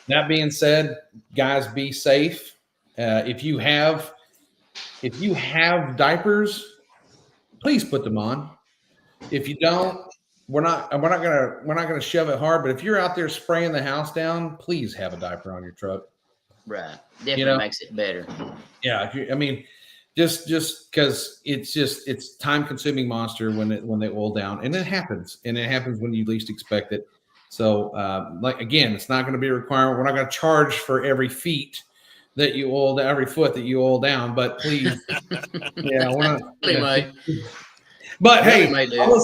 that being said, guys, be safe. If you have diapers, please put them on. If you don't, we're not gonna shove it hard. But if you're out there spraying the house down, please have a diaper on your truck. Right. Definitely makes it better. Yeah. Just because it's time consuming monster when they oil down, and it happens when you least expect it. So like again, it's not going to be a requirement. We're not going to charge for every foot that you oil down, but please, yeah. But hey, I will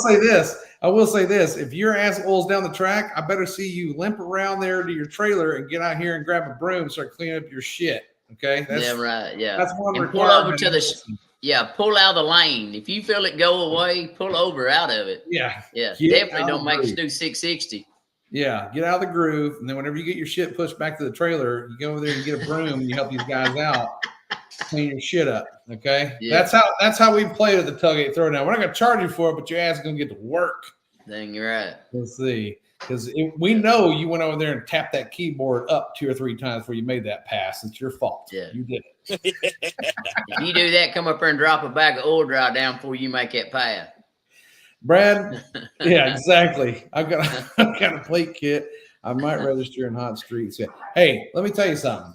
say this: if your ass oils down the track, I better see you limp around there to your trailer and get out here and grab a broom and start cleaning up your shit. Okay. Right. Yeah. That's one and requirement. Pull over to pull out of the lane. If you feel it go away, pull over out of it. Yeah. Yeah. Definitely don't make us do 660. Yeah. Get out of the groove. And then whenever you get your shit pushed back to the trailer, you go over there and get a broom and you help these guys out. Clean your shit up. Okay. Yeah. That's how we played at the Tailgate Throwdown. We're not going to charge you for it, but your ass is going to get to work. Dang, you're right. Let's see. Because we know you went over there and tapped that keyboard up 2 or 3 times before you made that pass. It's your fault. Yeah. You did it. If you do that, come up here and drop a bag of oil dry down before you make that pass. Brad, yeah, exactly. I've got a plate kit. I might register in hot streets. Yeah. Hey, let me tell you something.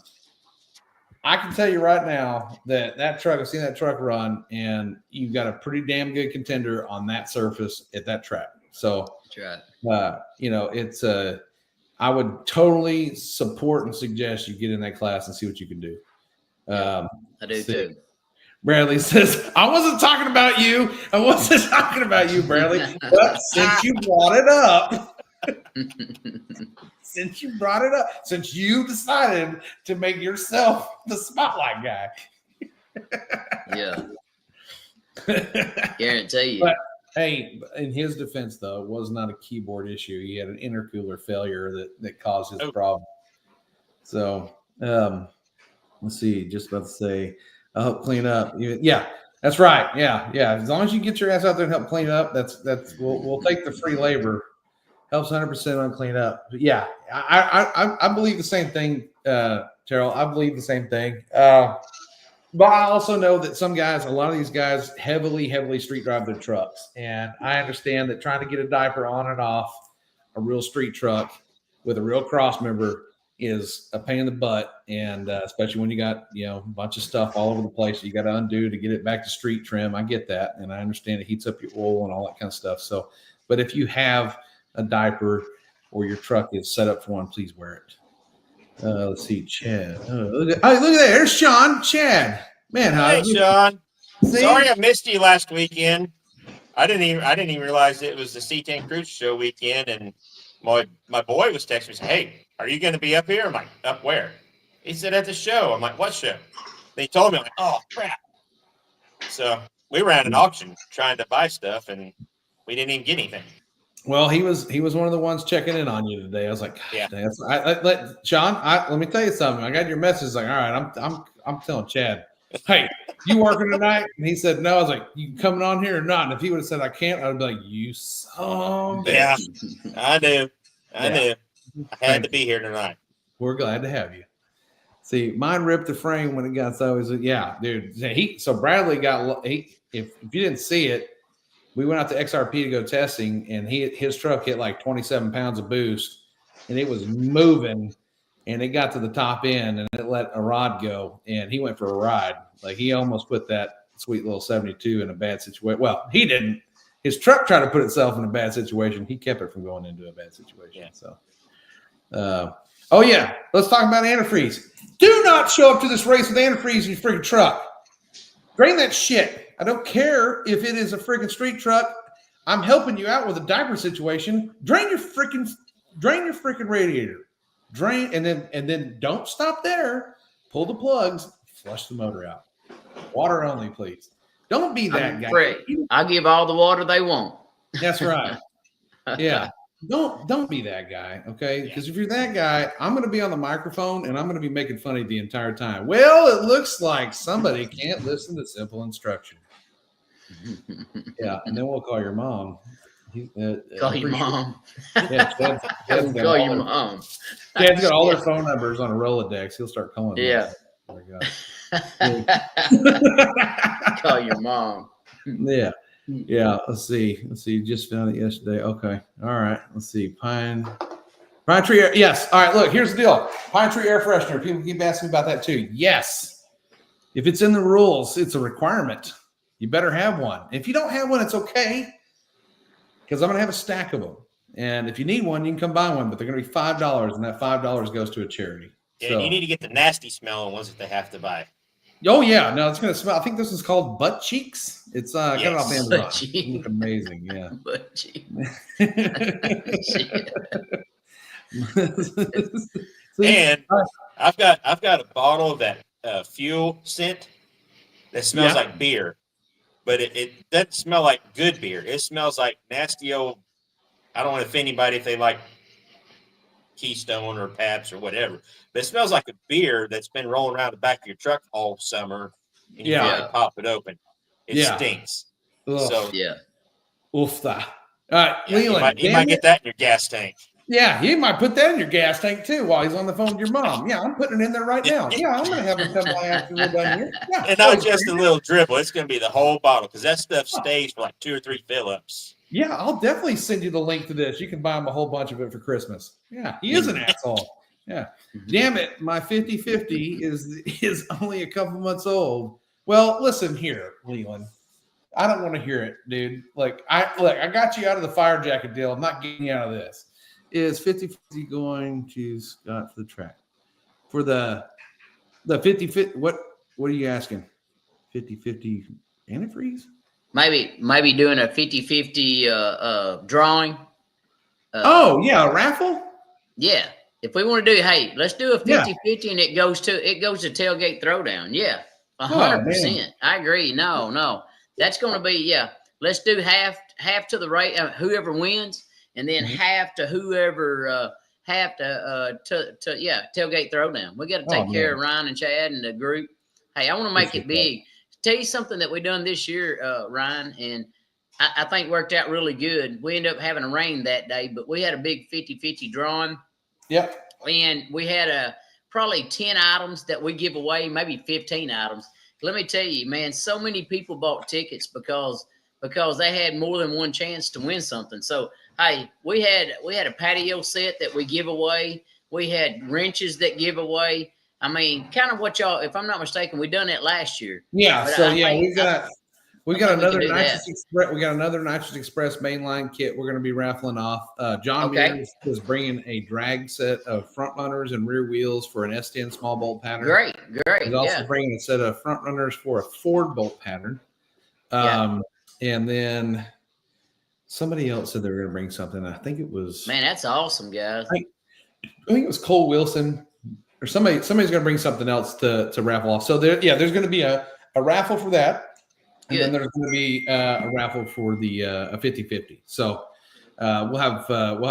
I can tell you right now that truck, I've seen that truck run, and you've got a pretty damn good contender on that surface at that track. So, that's right. It's I would totally support and suggest you get in that class and see what you can do. I do too. Bradley says, I wasn't talking about you. Bradley. But since you brought it up, since you decided to make yourself the spotlight guy. Yeah. Guarantee you. But, hey, in his defense, though, it was not a keyboard issue. He had an intercooler failure that caused his problem. So, let's see. Just about to say, I'll help clean up. Yeah, that's right. Yeah. As long as you get your ass out there and help clean up, we'll take the free labor. Helps 100% on clean up. But yeah, I believe the same thing, Terrell. I believe the same thing. But I also know that a lot of these guys heavily street drive their trucks. And I understand that trying to get a diaper on and off a real street truck with a real cross member is a pain in the butt. And especially when you got, a bunch of stuff all over the place, you got to undo to get it back to street trim. I get that. And I understand it heats up your oil and all that kind of stuff. So, but if you have a diaper or your truck is set up for one, please wear it. Let's see, Chad. Look at that. There's Sean. Chad. Man, hey, Sean. Sorry I missed you last weekend. I didn't even realize it was the C10 Cruise Show weekend, and my boy was texting me saying, "Hey, are you going to be up here?" I'm like, "Up where?" He said, "At the show." I'm like, "What show?" Then he told me, I'm like, "Oh crap!" So we were at an auction trying to buy stuff, and we didn't even get anything. Well, he was one of the ones checking in on you today. I was like, yeah. Sean, let me tell you something. I got your message. Like, all right, I'm telling Chad, hey, you working tonight? And he said, no. I was like, you coming on here or not? And if he would have said I can't, I'd be like, you son. Yeah, I knew. I had to be here tonight. We're glad to have you. See, mine ripped the frame when it got so. Yeah, dude. So Bradley if you didn't see it. We went out to XRP to go testing, and his truck hit like 27 pounds of boost, and it was moving, and it got to the top end, and it let a rod go, and he went for a ride. Like, he almost put that sweet little 72 in a bad situation. Well, he didn't. His truck tried to put itself in a bad situation. He kept it from going into a bad situation. Yeah. So, let's talk about antifreeze. Do not show up to this race with antifreeze in your freaking truck. Drain that shit. I don't care if it is a freaking street truck. I'm helping you out with a diaper situation. Drain your freaking radiator. Drain and then don't stop there. Pull the plugs, flush the motor out. Water only, please. Don't be that guy. I'll give all the water they want. That's right. Yeah. Don't be that guy, okay? Because if you're that guy, I'm going to be on the microphone and I'm going to be making fun of you the entire time. Well, it looks like somebody can't listen to simple instruction. Yeah, and then we'll call your mom. Call your mom. Yeah, Dad's call your mom. Dad's got all their phone numbers on a Rolodex. He'll start calling. Yeah. Oh my God. Call your mom. Yeah. Yeah, let's see. Just found it yesterday. Okay. All right. Let's see. Pine Tree Air. Yes. All right. Look, here's the deal. Pine Tree Air Freshener. People keep asking me about that too. Yes. If it's in the rules, it's a requirement. You better have one. If you don't have one, it's okay. Because I'm going to have a stack of them. And if you need one, you can come buy one, but they're going to be $5, and that $5 goes to a charity. Yeah, so, you need to get the nasty smelling ones that they have to buy. Oh, yeah. No, it's going to smell. I think this is called Butt Cheeks. It's got it off Amazon. Butt cheeks. Look amazing. Yeah. Butt cheeks. And I've got a bottle of that fuel scent that smells like beer, but it doesn't smell like good beer. It smells like nasty old. I don't want to offend anybody if they like Keystone or Pabst or whatever, but it smells like a beer that's been rolling around the back of your truck all summer, and you finally pop it open. It stinks. Ugh. So Oof. All right, Leland, you might get that in your gas tank. Yeah, he might put that in your gas tank too while he's on the phone with your mom. Yeah, I'm putting it in there right now. Yeah, I'm going to have him come by after we're done here. Yeah, and not just a little dribble. It's going to be the whole bottle because that stuff stays for like 2 or 3 fill-ups. Yeah, I'll definitely send you the link to this. You can buy him a whole bunch of it for Christmas. Yeah, he is an asshole. Yeah. Damn it, my 50/50 is only a couple months old. Well, listen here, Leland. I don't want to hear it, dude. I got you out of the fire jacket deal. I'm not getting you out of this. Is 50/50 going to Scott for the track? For the 50/50, what are you asking? 50/50 antifreeze? Maybe doing a 50/50 drawing. A raffle? Yeah. If we want to do, hey, let's do a 50/50 and it goes to Tailgate Throwdown. Yeah. 100%. I agree. No. That's going to be, let's do half to the right, whoever wins, and then half to whoever Tailgate Throwdown. We got to take care of Ryan and Chad and the group. Hey, I want to make it big. Tell you something that we done this year, Ryan, and I think worked out really good. We ended up having a rain that day, but we had a big 50/50 drawing. Yep. And we had probably 10 items that we give away, maybe 15 items. Let me tell you, man, so many people bought tickets because they had more than one chance to win something. So, hey, we had a patio set that we give away. We had wrenches that give away. I mean, kind of what y'all, if I'm not mistaken, we done that last year. Yeah. So we got another Nitrous Express. We got another Nitrous Express mainline kit. We're going to be raffling off. John Mears is bringing a drag set of front runners and rear wheels for an S10 small bolt pattern. Great. He's also bringing a set of front runners for a Ford bolt pattern. And then somebody else said they were going to bring something. I think it was. Man, that's awesome, guys. I think it was Cole Wilson or somebody's going to bring something else to raffle off. So there's going to be a raffle for that. And then there's going to be a raffle for the a 50/50. So we'll have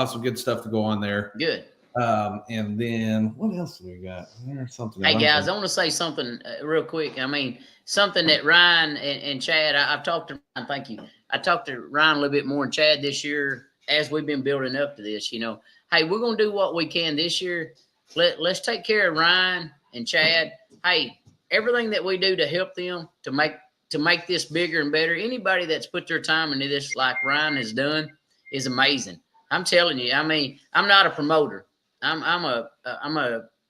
some good stuff to go on there. Good. And then what else do we got? There's something. Hey guys, I want to say something real quick. I mean, something that Ryan and Chad. I've talked to Ryan. Thank you. I talked to Ryan a little bit more and Chad this year as we've been building up to this. You know, hey, we're going to do what we can this year. Let's take care of Ryan and Chad. Hey, everything that we do to help them to make this bigger and better. Anybody that's put their time into this like Ryan has done is amazing. I'm telling you. I mean, I'm not a promoter. I'm a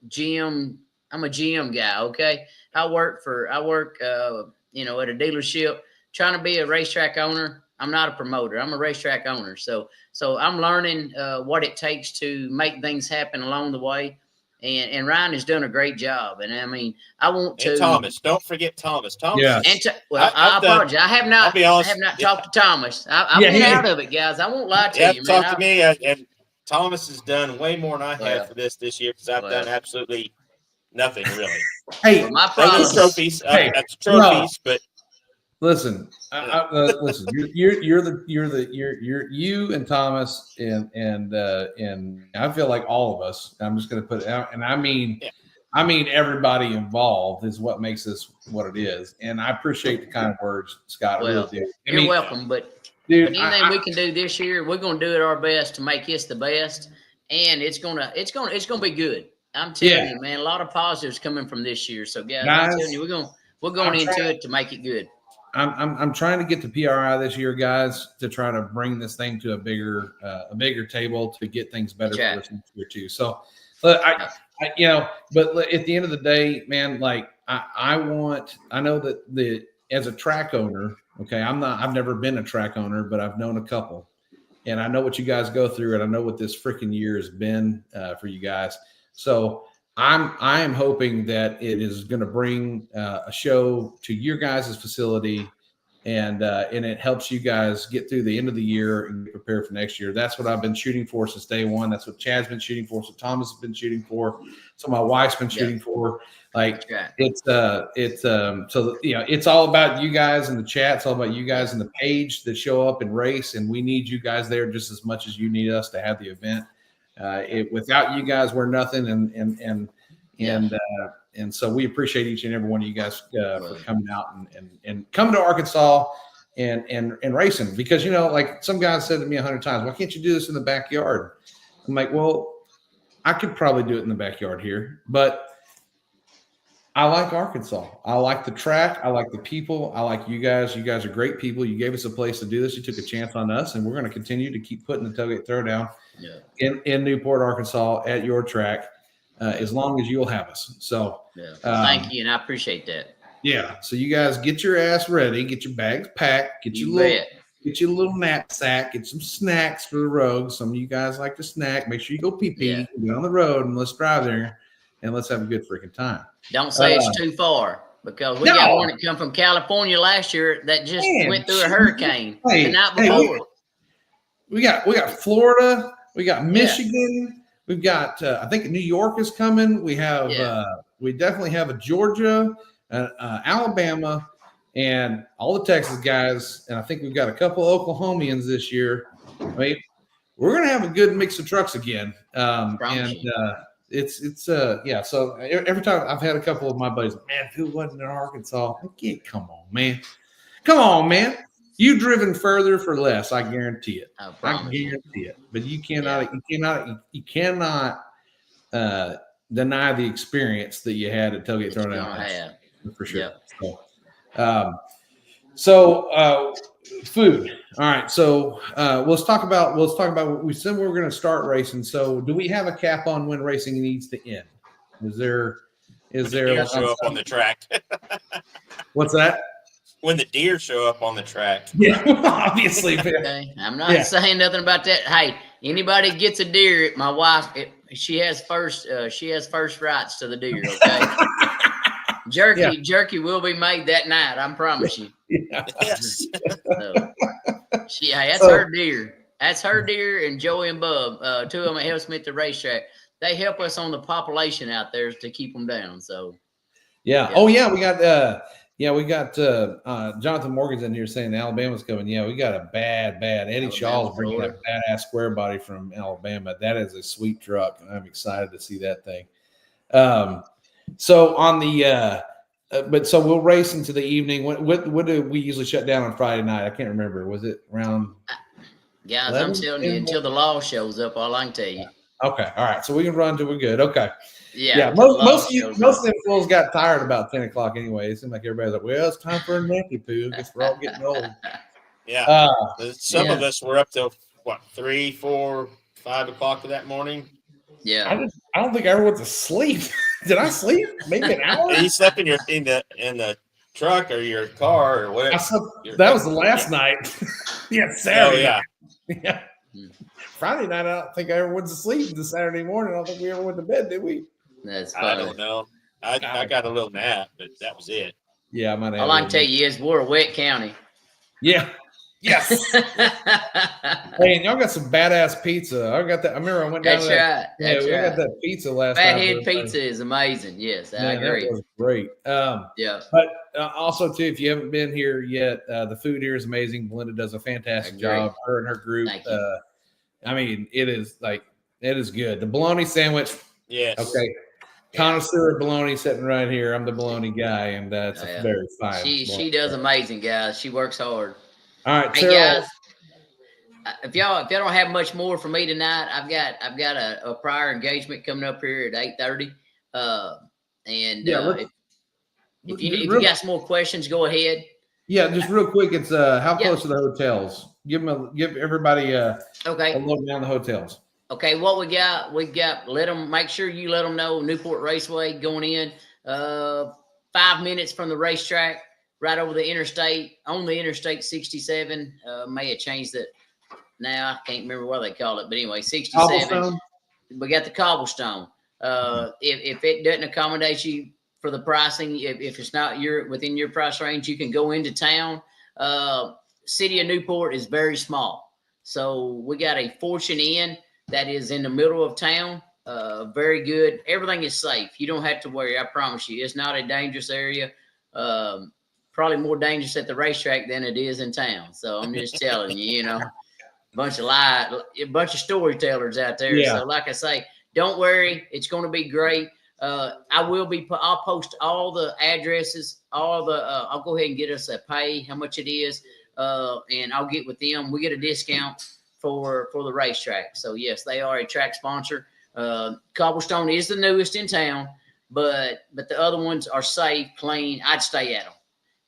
GM. I'm a GM guy. Okay. I work at a dealership trying to be a racetrack owner. I'm not a promoter. I'm a racetrack owner. So I'm learning what it takes to make things happen along the way. And Ryan has done a great job. And I mean, I want to. And Thomas, don't forget Thomas. Yeah. I apologize. I have not. I have not talked to Thomas. I've been out of it, guys. I won't lie to you. Man. Talk to me. And Thomas has done way more than I have for this year because I've done absolutely nothing really. Hey, my problem. Trophies. That's trophies, but. Listen, listen. You and Thomas and I feel like all of us. I'm just going to put it out, and I mean everybody involved is what makes this what it is. And I appreciate the kind of words, Scott. Well, you're welcome. But anything we can do this year, we're going to do it our best to make this the best, and it's gonna be good. I'm telling you, man. A lot of positives coming from this year. So guys, I'm telling you, we're going into it to make it good. I'm trying to get the PRI this year, guys, to try to bring this thing to a bigger table to get things better for us next year too. So, but at the end of the day, man, like I know that as a track owner, okay, I've never been a track owner, but I've known a couple, and I know what you guys go through, and I know what this freaking year has been for you guys. So I am hoping that it is going to bring a show to your guys' facility, and it helps you guys get through the end of the year and get prepared for next year. That's what I've been shooting for since day one. That's what Chad's been shooting for. So Thomas has been shooting for. So my wife's been shooting for. Like it's all about you guys in the chat. It's all about you guys in the page that show up and race, and we need you guys there just as much as you need us to have the event. Without you guys, we're nothing, and so we appreciate each and every one of you guys for coming out and coming to Arkansas and racing, because like some guys said to me 100 times, why can't you do this in the backyard? I'm like, well, I could probably do it in the backyard here, but I like Arkansas. I like the track. I like the people. I like you guys. You guys are great people. You gave us a place to do this. You took a chance on us, and we're going to continue to keep putting the Tailgate Throwdown in Newport, Arkansas at your track as long as you'll have us. So thank you, and I appreciate that. Yeah. So you guys get your ass ready, get your bags packed, get your little knapsack, get some snacks for the road. Some of you guys like to snack. Make sure you go pee-pee, get on the road, and let's drive there, and let's have a good freaking time. Don't say it's too far, because we got one that come from California last year that just went through a hurricane the night before. We got Florida, we got Michigan, we've got I think New York is coming. We have we definitely have a Georgia, Alabama, and all the Texas guys, and I think we've got a couple Oklahomians this year. I mean, we're gonna have a good mix of trucks again, So every time I've had a couple of my buddies, man, if it wasn't in Arkansas, come on, man. You've driven further for less. I guarantee it. I guarantee it. But you cannot deny the experience that you had at Tailgate Throwdown. For sure. Yep. So food. All right. So let's talk about what we said we were going to start racing. So do we have a cap on when racing needs to end? Is there show up on the track? What's that? When the deer show up on the track. Yeah, obviously. Okay. I'm not saying nothing about that. Hey, anybody gets a deer, my wife, she has first rights to the deer. Okay. Jerky will be made that night. I promise you. Yes. That's her deer. That's her deer, and Joey and Bub, two of them that helps me at the racetrack. They help us on the population out there to keep them down. So, we got Jonathan Morgan's in here saying Alabama's coming. Yeah, we got a bad Eddie Shaw's bringing that badass SquareBody from Alabama. That is a sweet truck, and I'm excited to see that thing. So on the so we'll race into the evening. What do we usually shut down on Friday night? I can't remember. Was it around? Guys, 11? I'm telling you, until the law shows up, all I can tell you. Okay, all right. So we can run till we're good. Okay. Yeah. Most of them fools got tired about 10 o'clock anyway. It seemed like everybody's like, well, it's time for a nappy poo. I guess we're all getting old. Yeah. Some of us were up till 3, 4, 5 o'clock that morning. Yeah. I don't think I ever went to sleep. Did I sleep? Maybe an hour? You slept in the truck or your car or whatever. That was the last night. Saturday. Oh, yeah. Friday night, I don't think I ever went to sleep. The Saturday morning, I don't think we ever went to bed, did we? That's funny. I don't know. I got a little nap, but that was it. Yeah, I might have. All I can tell you is we're a wet county. Yeah. Yes. Hey, and y'all got some badass pizza. I got that. I remember I went down. That's right. We got that pizza last Fathead pizza is amazing. Yes, I agree. That was great. But also too, if you haven't been here yet, the food here is amazing. Belinda does a fantastic job. Her and her group. Thank you. I mean, it is good. The bologna sandwich. Yes. Okay. Connoisseur bologna sitting right here. I'm the bologna guy, and that's very fine. She does amazing, guys. She works hard. All right, hey guys. If y'all don't have much more for me tonight, I've got a prior engagement coming up here at 8:30. If you got some more questions, go ahead. Yeah, just real quick. It's how Yeah. close to the hotels? Give everybody a Okay. look down the hotels. Okay, what we got, make sure you let them know Newport Raceway going in 5 minutes from the racetrack, right over the interstate, on the Interstate 67. May have changed it now. I can't remember what they call it, but anyway, 67. Cobblestone? We got the cobblestone. If it doesn't accommodate you for the pricing, if it's not within your price range, you can go into town. City of Newport is very small. So we got a Fortune Inn that is in the middle of town. Very good. Everything is safe. You don't have to worry. I promise you. It's not a dangerous area. Probably more dangerous at the racetrack than it is in town. So I'm just telling you, a bunch of storytellers out there. Yeah. So like I say, don't worry. It's going to be great. I'll post all the addresses, I'll go ahead and get us a pay, how much it is. And I'll get with them. We get a discount for the racetrack. So yes, they are a track sponsor. Cobblestone is the newest in town, but the other ones are safe, clean. I'd stay at them.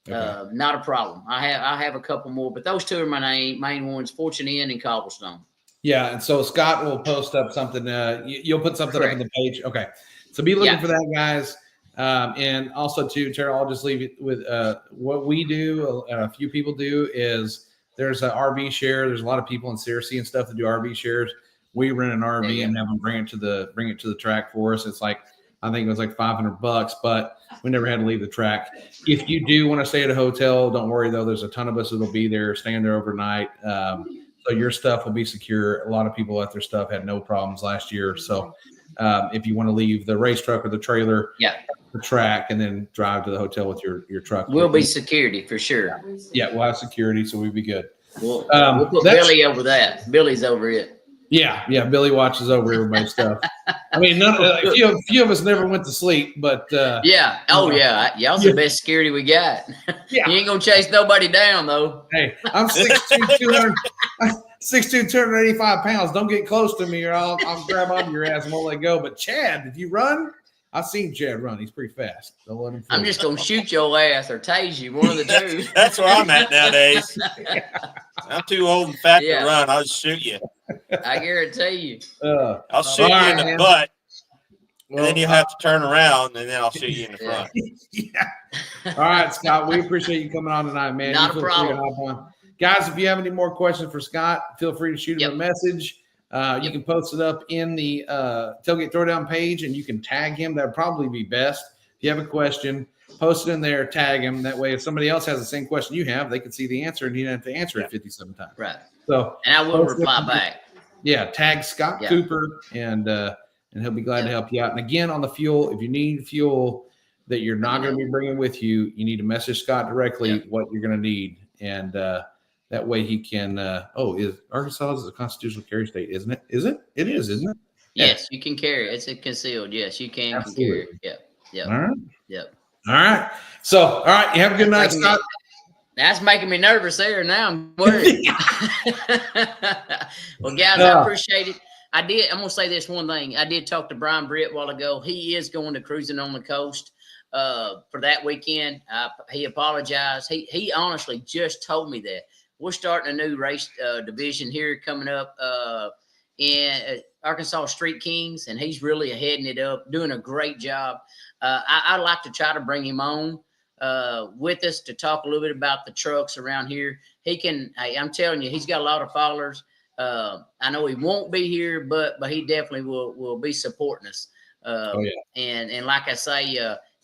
Okay. Not a problem. I have a couple more, but those two are my main ones: Fortune Inn and Cobblestone. Yeah, and so Scott will post up something. You'll put something up on the page. Okay, so be looking for that, guys. And also too, Tara, I'll just leave it with what we do. A few people do is there's an RV share. There's a lot of people in Searcy and stuff that do RV shares. We rent an RV and have them bring it to the track for us. It's like, I think it was like $500, but we never had to leave the track. If you do want to stay at a hotel, don't worry though. There's a ton of us that'll be there, staying there overnight. So your stuff will be secure. A lot of people left their stuff, had no problems last year. So if you want to leave the race truck or the trailer, the track, and then drive to the hotel with your truck, we'll be security for sure. Yeah, we'll have security, so we'll be good. We'll put Billy over that. Billy's over it. Yeah, Billy watches over everybody's stuff. I mean, a few of us never went to sleep, but y'all's the best security we got. Yeah. You ain't gonna chase nobody down though. Hey, I'm 6'2", 285 pounds. Don't get close to me, or I'll grab onto your ass and won't let go. But Chad, if you run, I've seen Chad run. He's pretty fast. Don't let him fool. I'm just gonna shoot your ass or tase you, one of the two. That's where I'm at nowadays. I'm too old and fat to run. I'll just shoot you. I guarantee you. I'll shoot you in the butt, and then you'll have to turn around, and then I'll shoot you in the front. All right, Scott. We appreciate you coming on tonight, man. Not a problem. Guys, if you have any more questions for Scott, feel free to shoot him a message. You can post it up in the Tailgate Throwdown page, and you can tag him. That would probably be best. If you have a question, post it in there, tag him. That way, if somebody else has the same question you have, they can see the answer, and you don't have to answer it 57 times. Right. So, and I will reply back. Yeah, tag Scott Cooper, and he'll be glad to help you out. And again, on the fuel, if you need fuel that you're not going to be bringing with you, you need to message Scott directly what you're going to need, and that way he can. Is Arkansas is a constitutional carry state, isn't it? Is it? It is, isn't it? Yes, you can carry it. It's a concealed. Yes, you can carry it. Yeah. All right. Yep. All right. So, all right. You have a good night, Scott. That's making me nervous there. Now I'm worried. Well, guys, I appreciate it. I'm going to say this one thing. I did talk to Brian Britt a while ago. He is going to Cruising on the Coast for that weekend. He apologized. He honestly just told me that. We're starting a new race division here coming up in Arkansas Street Kings, and he's really heading it up, doing a great job. I'd like to try to bring him on with us to talk a little bit about the trucks around here. I'm telling you, he's got a lot of followers. I know he won't be here, but he definitely will be supporting us. And like I say,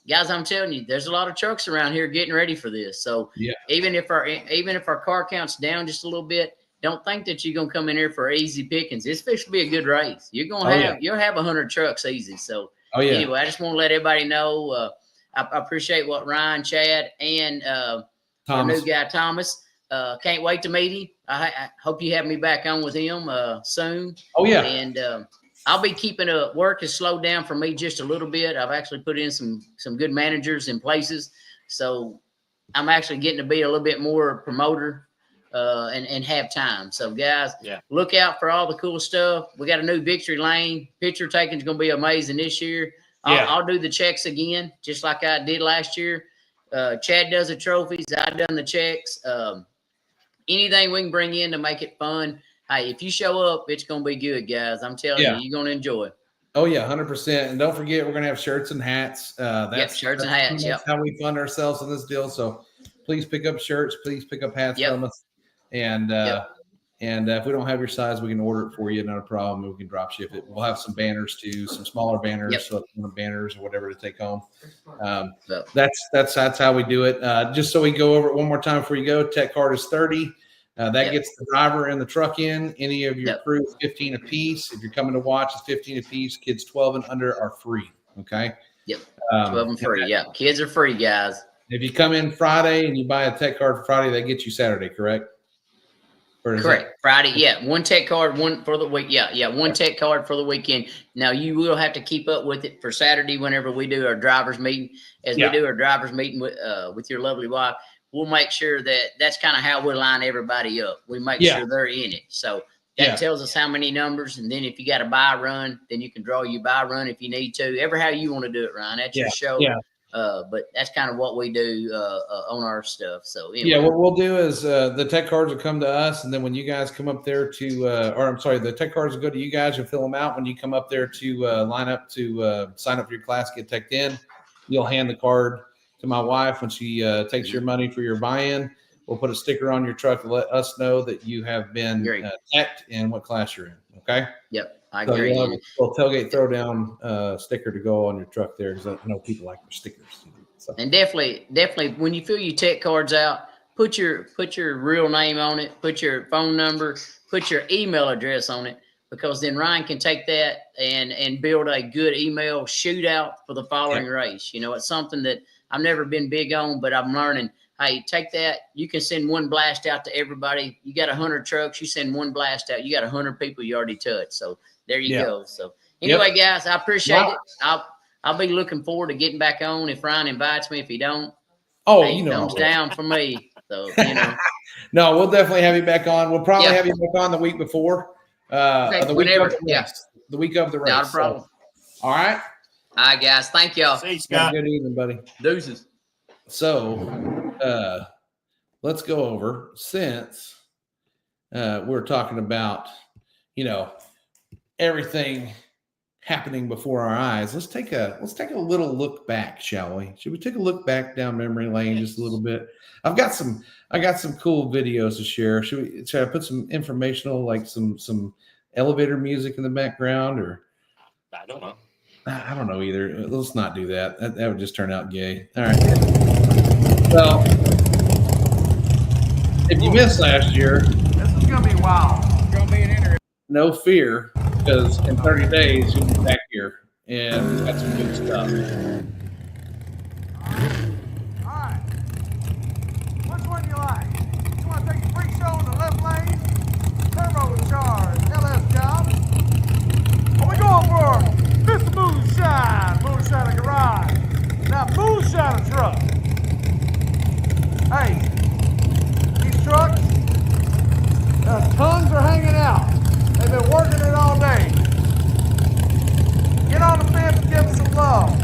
guys, I'm telling you, there's a lot of trucks around here getting ready for this. So even if our car count's down just a little bit, don't think that you're gonna come in here for easy pickings. It's supposed to be a good race. You'll have 100 trucks easy. So anyway, I just want to let everybody know. I appreciate what Ryan, Chad, and our new guy Thomas. Can't wait to meet him. I hope you have me back on with him soon. Oh yeah. And I'll be keeping work has slowed down for me just a little bit. I've actually put in some good managers in places, so I'm actually getting to be a little bit more promoter and have time. So guys, look out for all the cool stuff. We got a new victory lane. Picture taking is going to be amazing this year. I'll do the checks again, just like I did last year. Chad does the trophies. I've done the checks. Anything we can bring in to make it fun. Hey, if you show up, it's going to be good, guys. I'm telling you, you're going to enjoy it. Oh, yeah, 100%. And don't forget, we're going to have shirts and hats. Shirts and hats. That's how we fund ourselves in this deal. So please pick up shirts. Please pick up hats from us. And if we don't have your size, we can order it for you. Not a problem. We can drop ship it. We'll have some banners too, some smaller banners, so banners or whatever to take home. That's how we do it. Just so we go over it one more time before you go. Tech card is $30. That gets the driver and the truck in. Any of your crew is $15 a piece. If you're coming to watch, it's $15 a piece. Kids 12 and under are free. Okay. 12 and free. Kids are free, guys. If you come in Friday and you buy a tech card for Friday, that gets you Saturday, correct? Correct. Friday, one tech card, one for the week. One tech card for the weekend. Now you will have to keep up with it for Saturday whenever we do our drivers meeting. As we do our drivers meeting with your lovely wife, we'll make sure that's kind of how we line everybody up. We make sure they're in it. So that tells us how many numbers, and then if you got a buy run, then you can draw your buy run if you need to. Ever how you want to do it, Ryan. That's your show. But that's kind of what we do on our stuff. So anyway. What we'll do is the tech cards will come to us, and then when you guys come up there the tech cards will go to you guys. You'll fill them out when you come up there to line up to sign up for your class, get teched in. You'll hand the card to my wife when she takes your money for your buy-in. We'll put a sticker on your truck to let us know that you have been teched and what class you're in. Okay. I agree. You'll have a little tailgate throwdown sticker to go on your truck there, because I know people like their stickers. So. And definitely, when you fill your tech cards out, put your real name on it, put your phone number, put your email address on it, because then Ryan can take that and build a good email shootout for the following race. It's something that I've never been big on, but I'm learning. Hey, take that. You can send one blast out to everybody. You got 100 trucks. You send one blast out. You got 100 people you already touched. So there you go. So anyway, guys, I appreciate it. I'll be looking forward to getting back on if Ryan invites me. If he don't, thumbs down for me. So No, we'll definitely have you back on. We'll probably have you back on the week before. The week of the race. Not a problem. So, all right. All right, guys. Thank y'all. See you, Scott. Good evening, buddy. Deuces. So let's go over, since we're talking about, everything happening before our eyes. Let's take a little look back, shall we? Should we take a look back down memory lane just a little bit? I got some cool videos to share. Should I put some informational, like some elevator music in the background, or? I don't know. I don't know either. Let's not do that. That would just turn out gay. All right. Well, if you missed last year, this is gonna be wild. It's gonna be an interesting. No fear, because in 30 days you'll be back here, and we've got some good stuff. All right. Which one do you like? You want to take a free show in the left lane? Turbocharged LS job. Are we going for Mr. Moonshine Garage? Now Moonshine truck. Hey, these trucks, the tons are hanging out. They've been working it all day. Get on the fence and give them some love.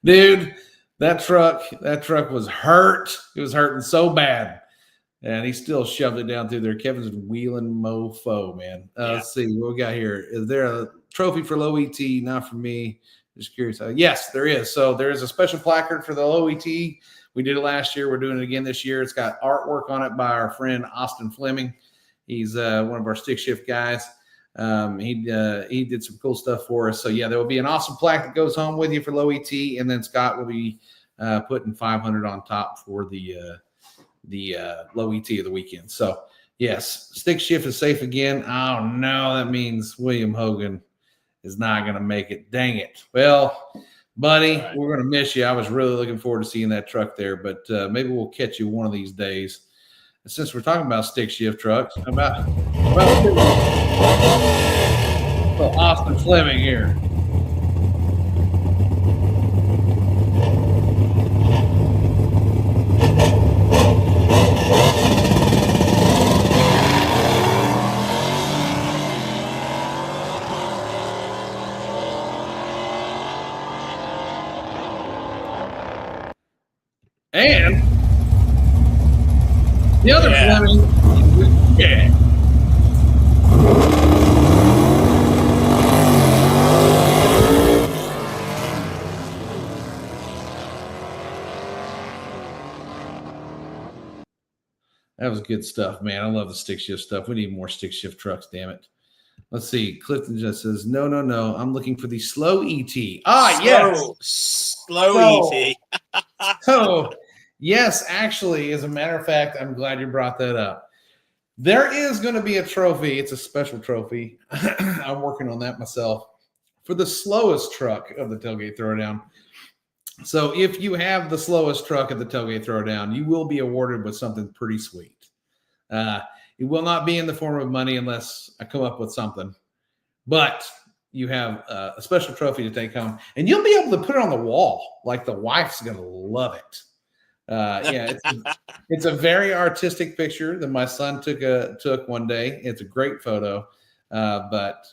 Dude, that truck was hurt. It was hurting so bad. And he still shoved it down through there. Kevin's wheeling mofo, man. Let's see what we got here. Is there a trophy for low ET? Not for me. Just curious. Yes, there is. So there is a special placard for the low ET. We did it last year. We're doing it again this year. It's got artwork on it by our friend Austin Fleming. He's one of our stick shift guys. He did some cool stuff for us. So yeah, there will be an awesome plaque that goes home with you for low ET, and then Scott will be putting 500 on top for the low ET of the weekend. So yes, stick shift is safe again. Oh no, that means William Hogan is not going to make it. Dang it. Well, buddy, right, we're going to miss you. I was really looking forward to seeing that truck there, but maybe we'll catch you one of these days. And since we're talking about stick shift trucks, how about Austin Fleming here? And the other Fleming, yeah. That was good stuff, man. I love the stick shift stuff. We need more stick shift trucks, damn it. Let's see. Clifton just says, no. I'm looking for the slow ET. Slow ET. So, yes, actually, as a matter of fact, I'm glad you brought that up. There is going to be a trophy. It's a special trophy. I'm working on that myself for the slowest truck of the Tailgate Throwdown. So if you have the slowest truck at the Tailgate Throwdown, you will be awarded with something pretty sweet. It will not be in the form of money unless I come up with something. But you have a special trophy to take home, and you'll be able to put it on the wall. Like the wife's going to love it. It's a very artistic picture that my son took one day. It's a great photo. But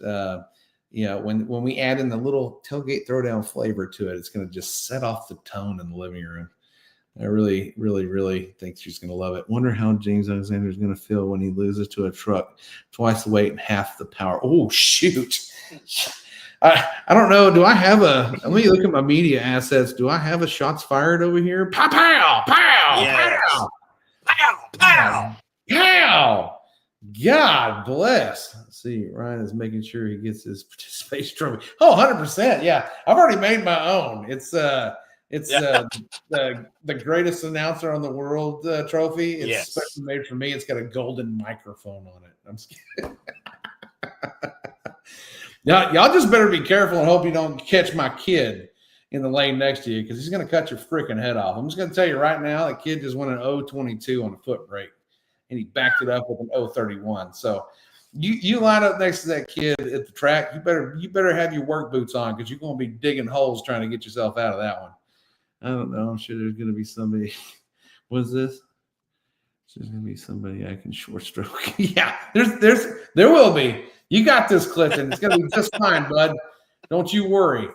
when we add in the little Tailgate Throwdown flavor to it, it's going to just set off the tone in the living room. I really, really, really think she's going to love it. Wonder how James Alexander is going to feel when he loses to a truck twice the weight and half the power. Oh, shoot. I don't know. Do I have let me look at my media assets. Do I have a shots fired over here? Pow, pow, pow, yes. pow, pow, pow, pow. God bless. Let's see, Ryan is making sure he gets his participation trophy. Oh, 100%. Yeah. I've already made my own. It's the greatest announcer on the world trophy. It's specially made for me. It's got a golden microphone on it. I'm just kidding. Y'all just better be careful and hope you don't catch my kid in the lane next to you, because he's going to cut your freaking head off. I'm just going to tell you right now, that kid just went an 0.22 on a foot brake, and he backed it up with an 0.31. So you line up next to that kid at the track, you better have your work boots on, because you're going to be digging holes trying to get yourself out of that one. I don't know. I'm sure there's going to be somebody. What is this? There's going to be somebody I can short stroke. Yeah, there will be. You got this, Clifton. It's going to be just fine, bud. Don't you worry.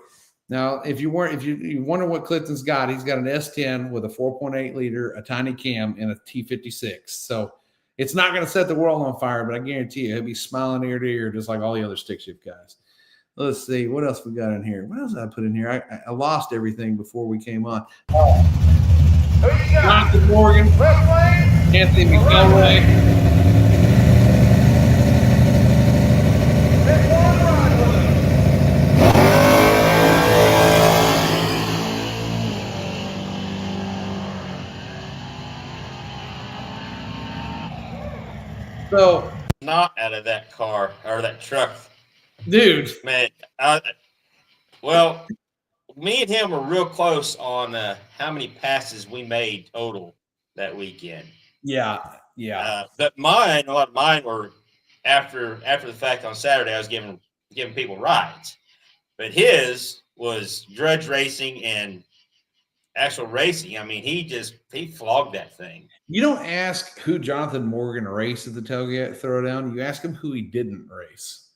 Now, if you wonder what Clifton's got, he's got an S10 with a 4.8 liter, a tiny cam, and a T56. So it's not going to set the world on fire, but I guarantee you, he'll be smiling ear to ear, just like all the other stick shift guys. Let's see. What else we got in here? What else did I put in here? I lost everything before we came on. Who you got? Jonathan Morgan. Raceway. Anthony McElroy. So, not out of that car or that truck, dude. Man, well, me and him were real close on how many passes we made total that weekend. Yeah. But a lot of mine were after the fact on Saturday. I was giving people rides, but his was drudge racing and actual racing. I mean, he flogged that thing. You don't ask who Jonathan Morgan raced at the Tailgate Throwdown. You ask him who he didn't race,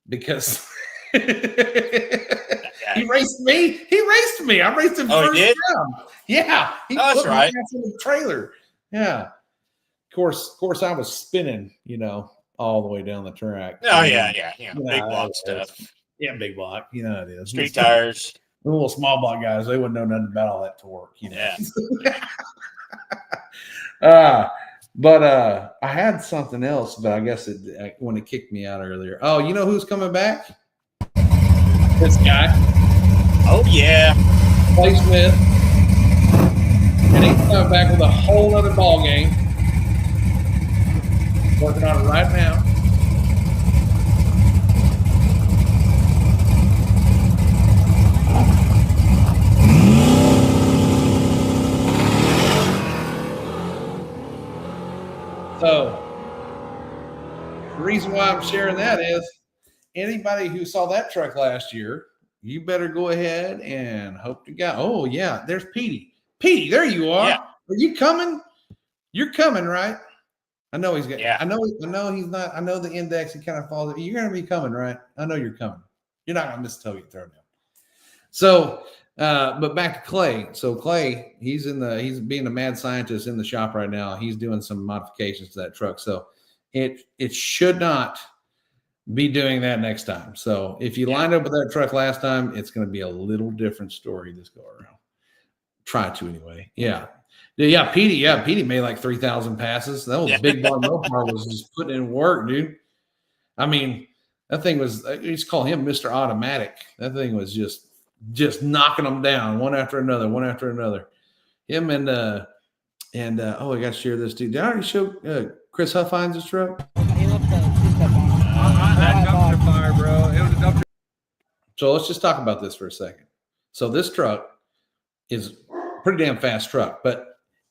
because he raced me. He raced me. I raced him first round. Yeah, that's right. In the trailer. Yeah. Of course, I was spinning, all the way down the track. Oh yeah. Big block stuff. Yeah, big block. You know how it is. Street tires. The little small block guys, they wouldn't know nothing about all that torque, you know. Yeah. But I had something else, but I guess when it kicked me out earlier. Oh, you know who's coming back? This guy. Oh yeah. Clay Smith. And he's coming back with a whole other ball game. Working on it right now. So the reason why I'm sharing that is anybody who saw that truck last year, you better go ahead and hope to God. Oh yeah, there's Petey. Petey, there you are. Yeah. Are you coming? You're coming, right? I know he's got. Yeah. I know he's not. I know the index. He kind of falls. You're going to be coming, right? I know you're coming. You're not going to miss Tailgate ThrowDown. So, but back to Clay. So Clay, he's being a mad scientist in the shop right now. He's doing some modifications to that truck. So it should not be doing that next time. So if you lined up with that truck last time, it's going to be a little different story this go around. Try to anyway. Yeah. Yeah, Petey. Yeah, Petey made like 3,000 passes. That was big bar. Mopar was just putting in work, dude. I mean, that thing was. I used to call him Mr. Automatic. That thing was just knocking them down one after another, one after another. Him and oh, I got to share this too. Did I already show Chris Huffines' truck? That dumpster fire, bro. It was a dumpster. So let's just talk about this for a second. So this truck is a pretty damn fast truck, but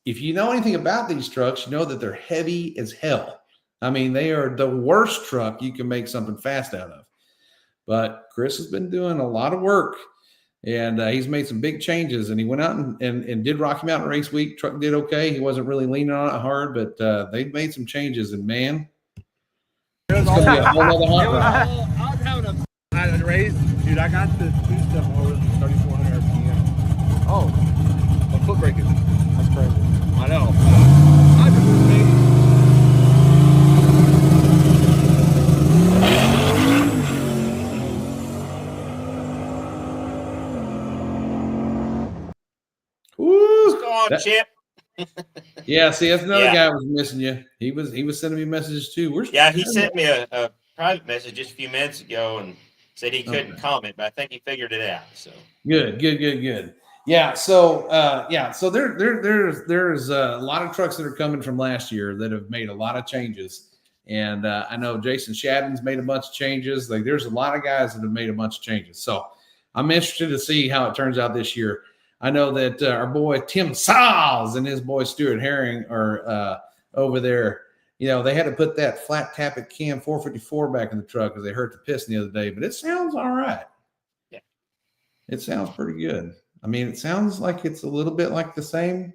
if you know anything about these trucks, you know that they're heavy as hell. I mean, they are the worst truck you can make something fast out of. But Chris has been doing a lot of work, and he's made some big changes. And he went out and did Rocky Mountain Race Week. Truck did okay. He wasn't really leaning on it hard, but they've made some changes. And man, it's going to be a whole other hot rod. I was having a race. Dude, I got the two stuff over 3,400 RPM. Oh, my foot braking. That's crazy. I know. I just made Woo! Go on, Chip. Yeah, see, that's another guy was missing you. He was sending me messages too. He sent me a private message just a few minutes ago and said he couldn't comment, but I think he figured it out. So good. Yeah, so there's a lot of trucks that are coming from last year that have made a lot of changes, and I know Jason Shadden's made a bunch of changes. Like there's a lot of guys that have made a bunch of changes. So I'm interested to see how it turns out this year. I know that our boy Tim Sals and his boy Stuart Herring are over there. You know, they had to put that flat tappet cam 454 back in the truck because they hurt the piston the other day, but it sounds all right. Yeah. It sounds pretty good. I mean, it sounds like it's a little bit like the same.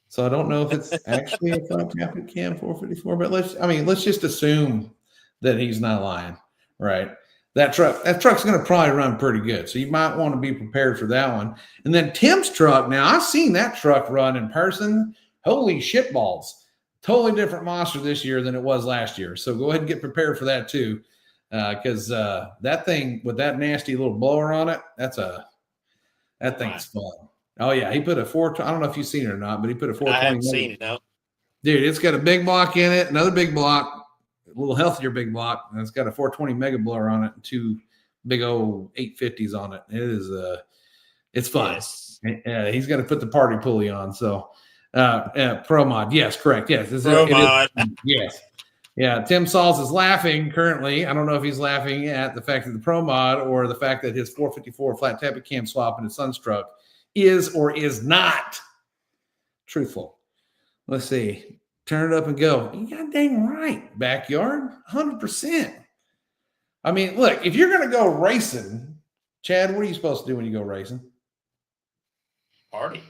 So I don't know if it's actually a flat tappet cam 454, but let's just assume that he's not lying, right? That truck's going to probably run pretty good. So you might want to be prepared for that one. And then Tim's truck. Now I've seen that truck run in person. Holy shit balls. Totally different monster this year than it was last year. So go ahead and get prepared for that too. Cause that thing with that nasty little blower on it, that thing's fun. Oh yeah. He put a 420. I don't know if you've seen it or not, but he put a 420. I haven't seen it, no. Dude, it's got a big block in it, another big block, a little healthier big block, and it's got a 420 mega blower on it and two big old 850s on it. It is it's fun. Yes. He's got to put the party pulley on. So Pro Mod, yes, correct. Yes, Pro Mod. Yes. Yeah, Tim Sauls is laughing currently. I don't know if he's laughing at the fact that the Pro Mod or the fact that his 454 flat tappet cam swap in his son's truck is or is not truthful. Let's see. Turn it up and go. You got dang right, backyard, 100%. I mean, look, if you're going to go racing, Chad, what are you supposed to do when you go racing? Party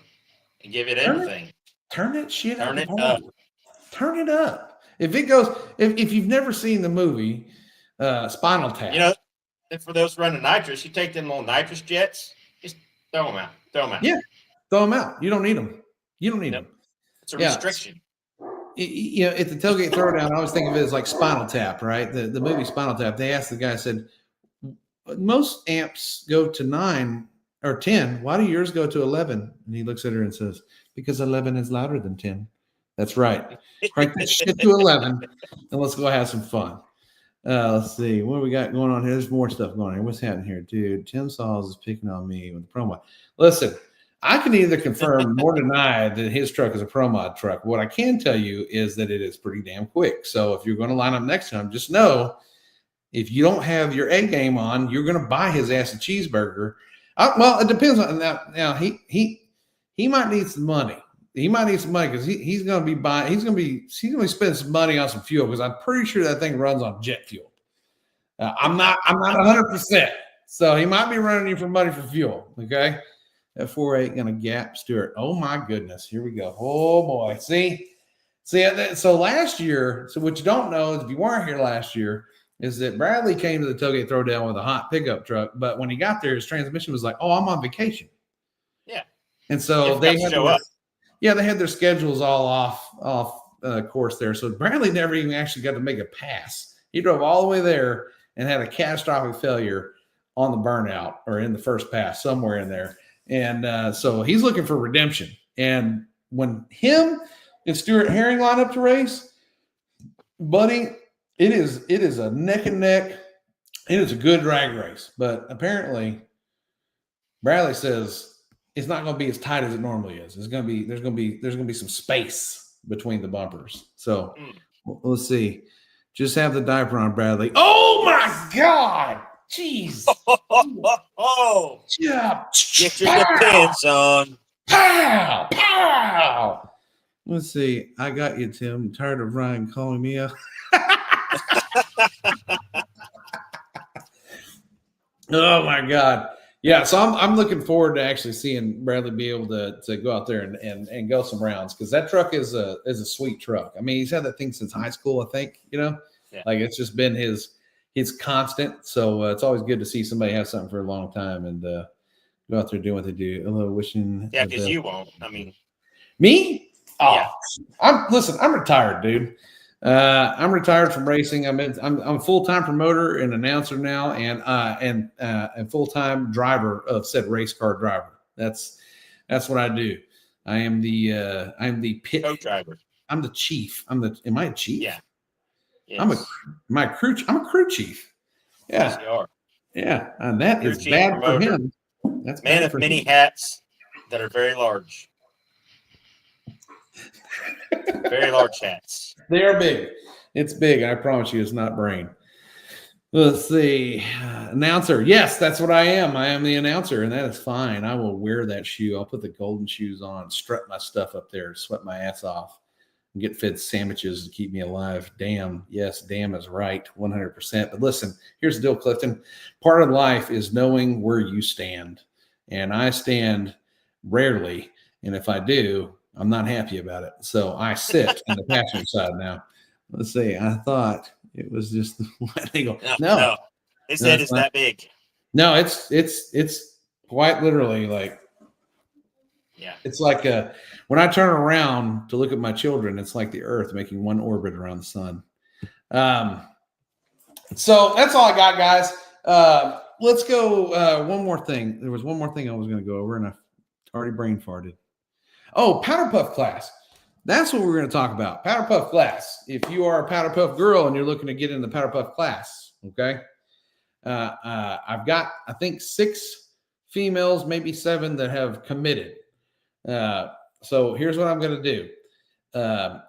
and give it everything. Turn that shit up. Turn it up. Turn it up. If it goes, if you've never seen the movie Spinal Tap, You know, and for those running nitrous, you take them little nitrous jets, just throw them out. Yeah, throw them out. You don't need them. Them. It's a restriction. You know, at the Tailgate ThrowDown, I always think of it as like Spinal Tap, right? The movie Spinal Tap. They asked the guy, said, most amps go to 9. or 10. Why do yours go to 11? And he looks at her and says, because 11 is louder than 10. That's right. Crank that shit to 11 and let's go have some fun. Let's see what we got going on here. There's more stuff going on here. What's happening here, dude? Tim Sauls is picking on me with the Pro Mod. Listen, I can either confirm or deny that his truck is a Pro Mod truck. What I can tell you is that it is pretty damn quick. So if you're going to line up next to him, just know if you don't have your A game on, you're going to buy his ass a cheeseburger. Well, it depends on now. He might need some money. He might need some money because he's going to be buying. He's going to be spending some money on some fuel because I'm pretty sure that thing runs on jet fuel. I'm not 100%. So he might be running you for money for fuel. Okay, that 4.8 going to gap Stewart. Oh my goodness, here we go. Oh boy, see. So last year, so what you don't know is if you weren't here last year, is that Bradley came to the Tailgate Throwdown with a hot pickup truck, but when he got there, his transmission was like, "Oh, I'm on vacation." Yeah, and so they had to show up. Yeah, they had their schedules all off course there. So Bradley never even actually got to make a pass. He drove all the way there and had a catastrophic failure on the burnout or in the first pass somewhere in there. And so he's looking for redemption. And when him and Stuart Herring line up to race, buddy, it is a neck and neck. It is a good drag race. But apparently Bradley says it's not going to be as tight as it normally is. There's going to be some space between the bumpers. So let's see. Just have the diaper on, Bradley. Oh my God! Jeez. Oh, yeah. Get your pants on. Pow! Pow! Let's see. I got you, Tim. I'm tired of Ryan calling me up. Oh my God. Yeah, so I'm looking forward to actually seeing Bradley be able to go out there and go some rounds because that truck is a sweet truck. I mean, he's had that thing since high school, I think. Like it's just been his constant. So it's always good to see somebody have something for a long time and go out there doing what they do. Hello, wishing. Yeah, because you won't. I mean, me? Oh, yeah. I'm retired, dude. I'm retired from racing. I'm a full-time promoter and announcer now, and full-time driver of said race car driver. That's what I do. I am the pit co-driver. I'm the chief. Am I a chief? Yeah. Yes. I'm a crew chief. Yeah. Yes, you are. Yeah, and that Crew is chief, bad promoter, for him. That's man bad of for many him. hats that are very large. Very large hats. They are big. It's big. I promise you, it's not brain. Let's see. Announcer. Yes, that's what I am. I am the announcer, and that is fine. I will wear that shoe. I'll put the golden shoes on, strut my stuff up there, sweat my ass off, and get fed sandwiches to keep me alive. Damn. Yes, damn is right. 100%. But listen, here's the deal, Clifton. Part of life is knowing where you stand. And I stand rarely. And if I do, I'm not happy about it. So I sit on the passenger side now. Let's see. I thought it was just the wide angle. No. His head is that big. No, it's quite literally like, yeah. It's like when I turn around to look at my children, it's like the Earth making one orbit around the sun. So that's all I got, guys. Let's go. One more thing. There was one more thing I was going to go over, and I already brain farted. Oh, powder puff class. That's what we're going to talk about. Powder puff class. If you are a powder puff girl and you're looking to get in the powder puff class, okay. I've got, I think, 6 females, maybe 7 that have committed. So here's what I'm going to do.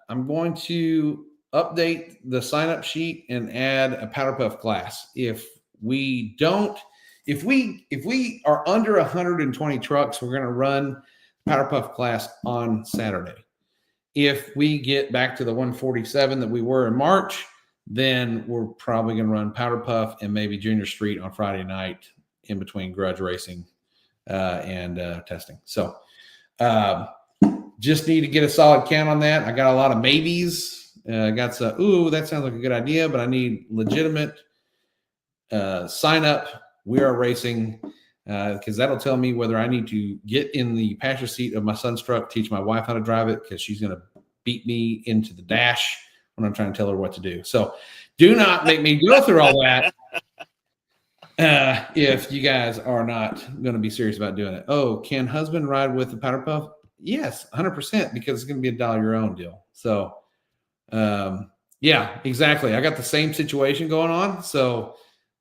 I'm going to update the sign-up sheet and add a powder puff class. If we are under 120 trucks, we're going to run powder puff class on Saturday. If we get back to the 147 that we were in March, then we're probably going to run powder puff and maybe junior street on Friday night in between garage racing and testing. So just need to get a solid count on that. I got a lot of maybes. I got some, that sounds like a good idea, but I need legitimate sign up. We are racing because that'll tell me whether I need to get in the passenger seat of my son's truck, teach my wife how to drive it because she's going to beat me into the dash when I'm trying to tell her what to do. So do not make me go through all that. if you guys are not going to be serious about doing it. Oh, can husband ride with the powder puff? Yes, 100%, because it's going to be $1 your own deal. So, yeah, exactly. I got the same situation going on. So,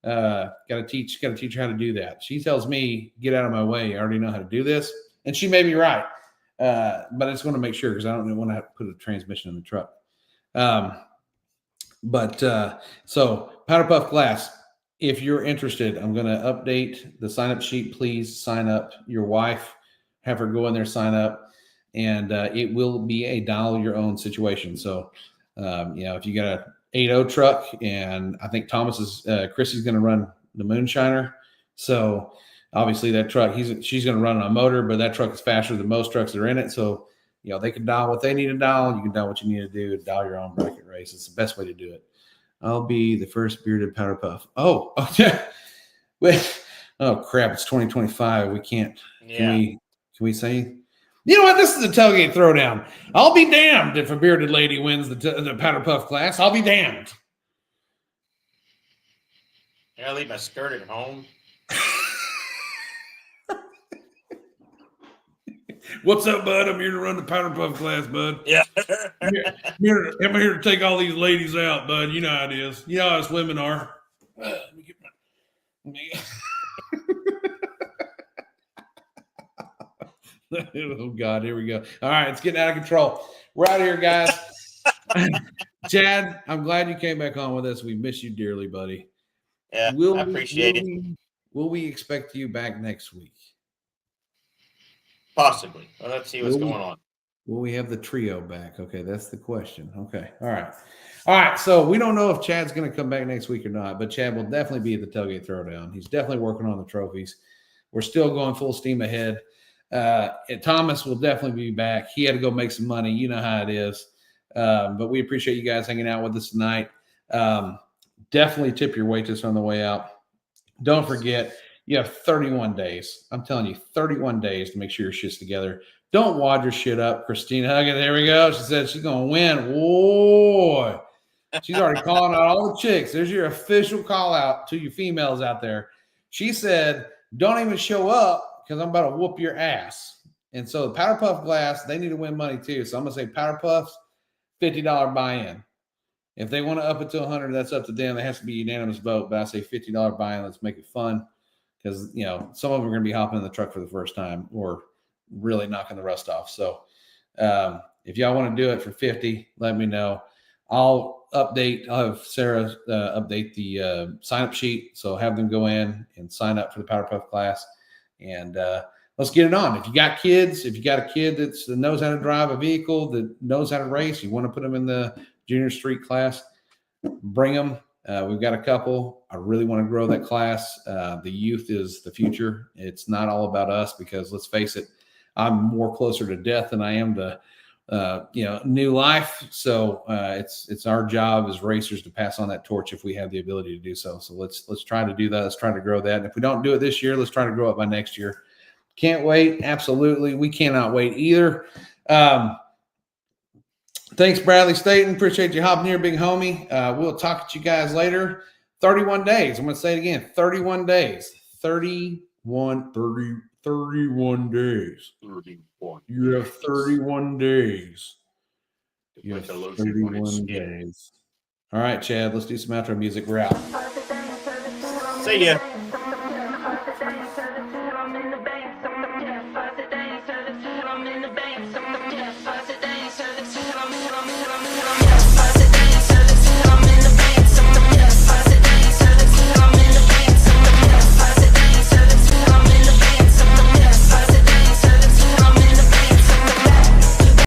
got to teach her how to do that. She tells me, get out of my way. I already know how to do this. And she may be right. But I just want to make sure, because I don't want to have to put a transmission in the truck. So powder puff glass, if you're interested, I'm going to update the sign up sheet. Please sign up your wife, have her go in there, sign up, and it will be $1 your own situation. So, if you got a 8.0 truck, and I think Chrissy's going to run the Moonshiner. So obviously that truck, she's going to run on a motor, but that truck is faster than most trucks that are in it. So, they can dial what they need to dial. You can dial what you need to do, dial your own bracket race. It's the best way to do it. I'll be the first bearded powder puff. Oh, yeah. Oh crap. It's 2025. We can't, can we say, you know what? This is a tailgate throwdown. I'll be damned if a bearded lady wins the powder puff class. I'll be damned. I leave my skirt at home. What's up, bud? I'm here to run the powder puff class, bud. Yeah. I'm here to take all these ladies out, bud. You know how it is. You know how us women are. Let me get my... Oh, God. Here we go. All right. It's getting out of control. We're out of here, guys. Chad, I'm glad you came back on with us. We miss you dearly, buddy. Yeah, I appreciate it. Will we expect you back next week? Possibly. Well, let's see what's going on. Will we have the trio back? Okay, that's the question. Okay, all right. So we don't know if Chad's going to come back next week or not, but Chad will definitely be at the tailgate throwdown. He's definitely working on the trophies. We're still going full steam ahead. Thomas will definitely be back. He had to go make some money. You know how it is. But we appreciate you guys hanging out with us tonight. Definitely tip your waitress on the way out. Don't forget, you have 31 days. I'm telling you, 31 days to make sure your shit's together. Don't wad your shit up. Christina Huggin, there we go. She said she's going to win. Boy, she's already calling out all the chicks. There's your official call out to you females out there. She said, don't even show up because I'm about to whoop your ass. And so the Powder Puff Glass, they need to win money too. So I'm going to say Powder Puffs, $50 buy-in. If they want to up it to 100, that's up to them. It has to be a unanimous vote, but I say $50 buy-in. Let's make it fun. Because, some of them are going to be hopping in the truck for the first time or really knocking the rust off. So if y'all want to do it for 50, let me know. I'll have Sarah update the sign-up sheet. So have them go in and sign up for the Powder Puff class. And let's get it on. If you got kids, if you got a kid that knows how to drive a vehicle, that knows how to race, you want to put them in the junior street class, bring them. We've got a couple. I really want to grow that class. The youth is the future. It's not all about us because let's face it, I'm more closer to death than I am to, new life. So it's our job as racers to pass on that torch if we have the ability to do so. So let's try to do that. Let's try to grow that. And if we don't do it this year, let's try to grow it by next year. Can't wait. Absolutely. We cannot wait either. Thanks, Bradley Staten. Appreciate you hopping here, big homie. We'll talk to you guys later. 31 days. I'm going to say it again. 31 days. 31 days. 31 You have 31 days. You have 31 days. All right, Chad. Let's do some outro music. We're out. See ya.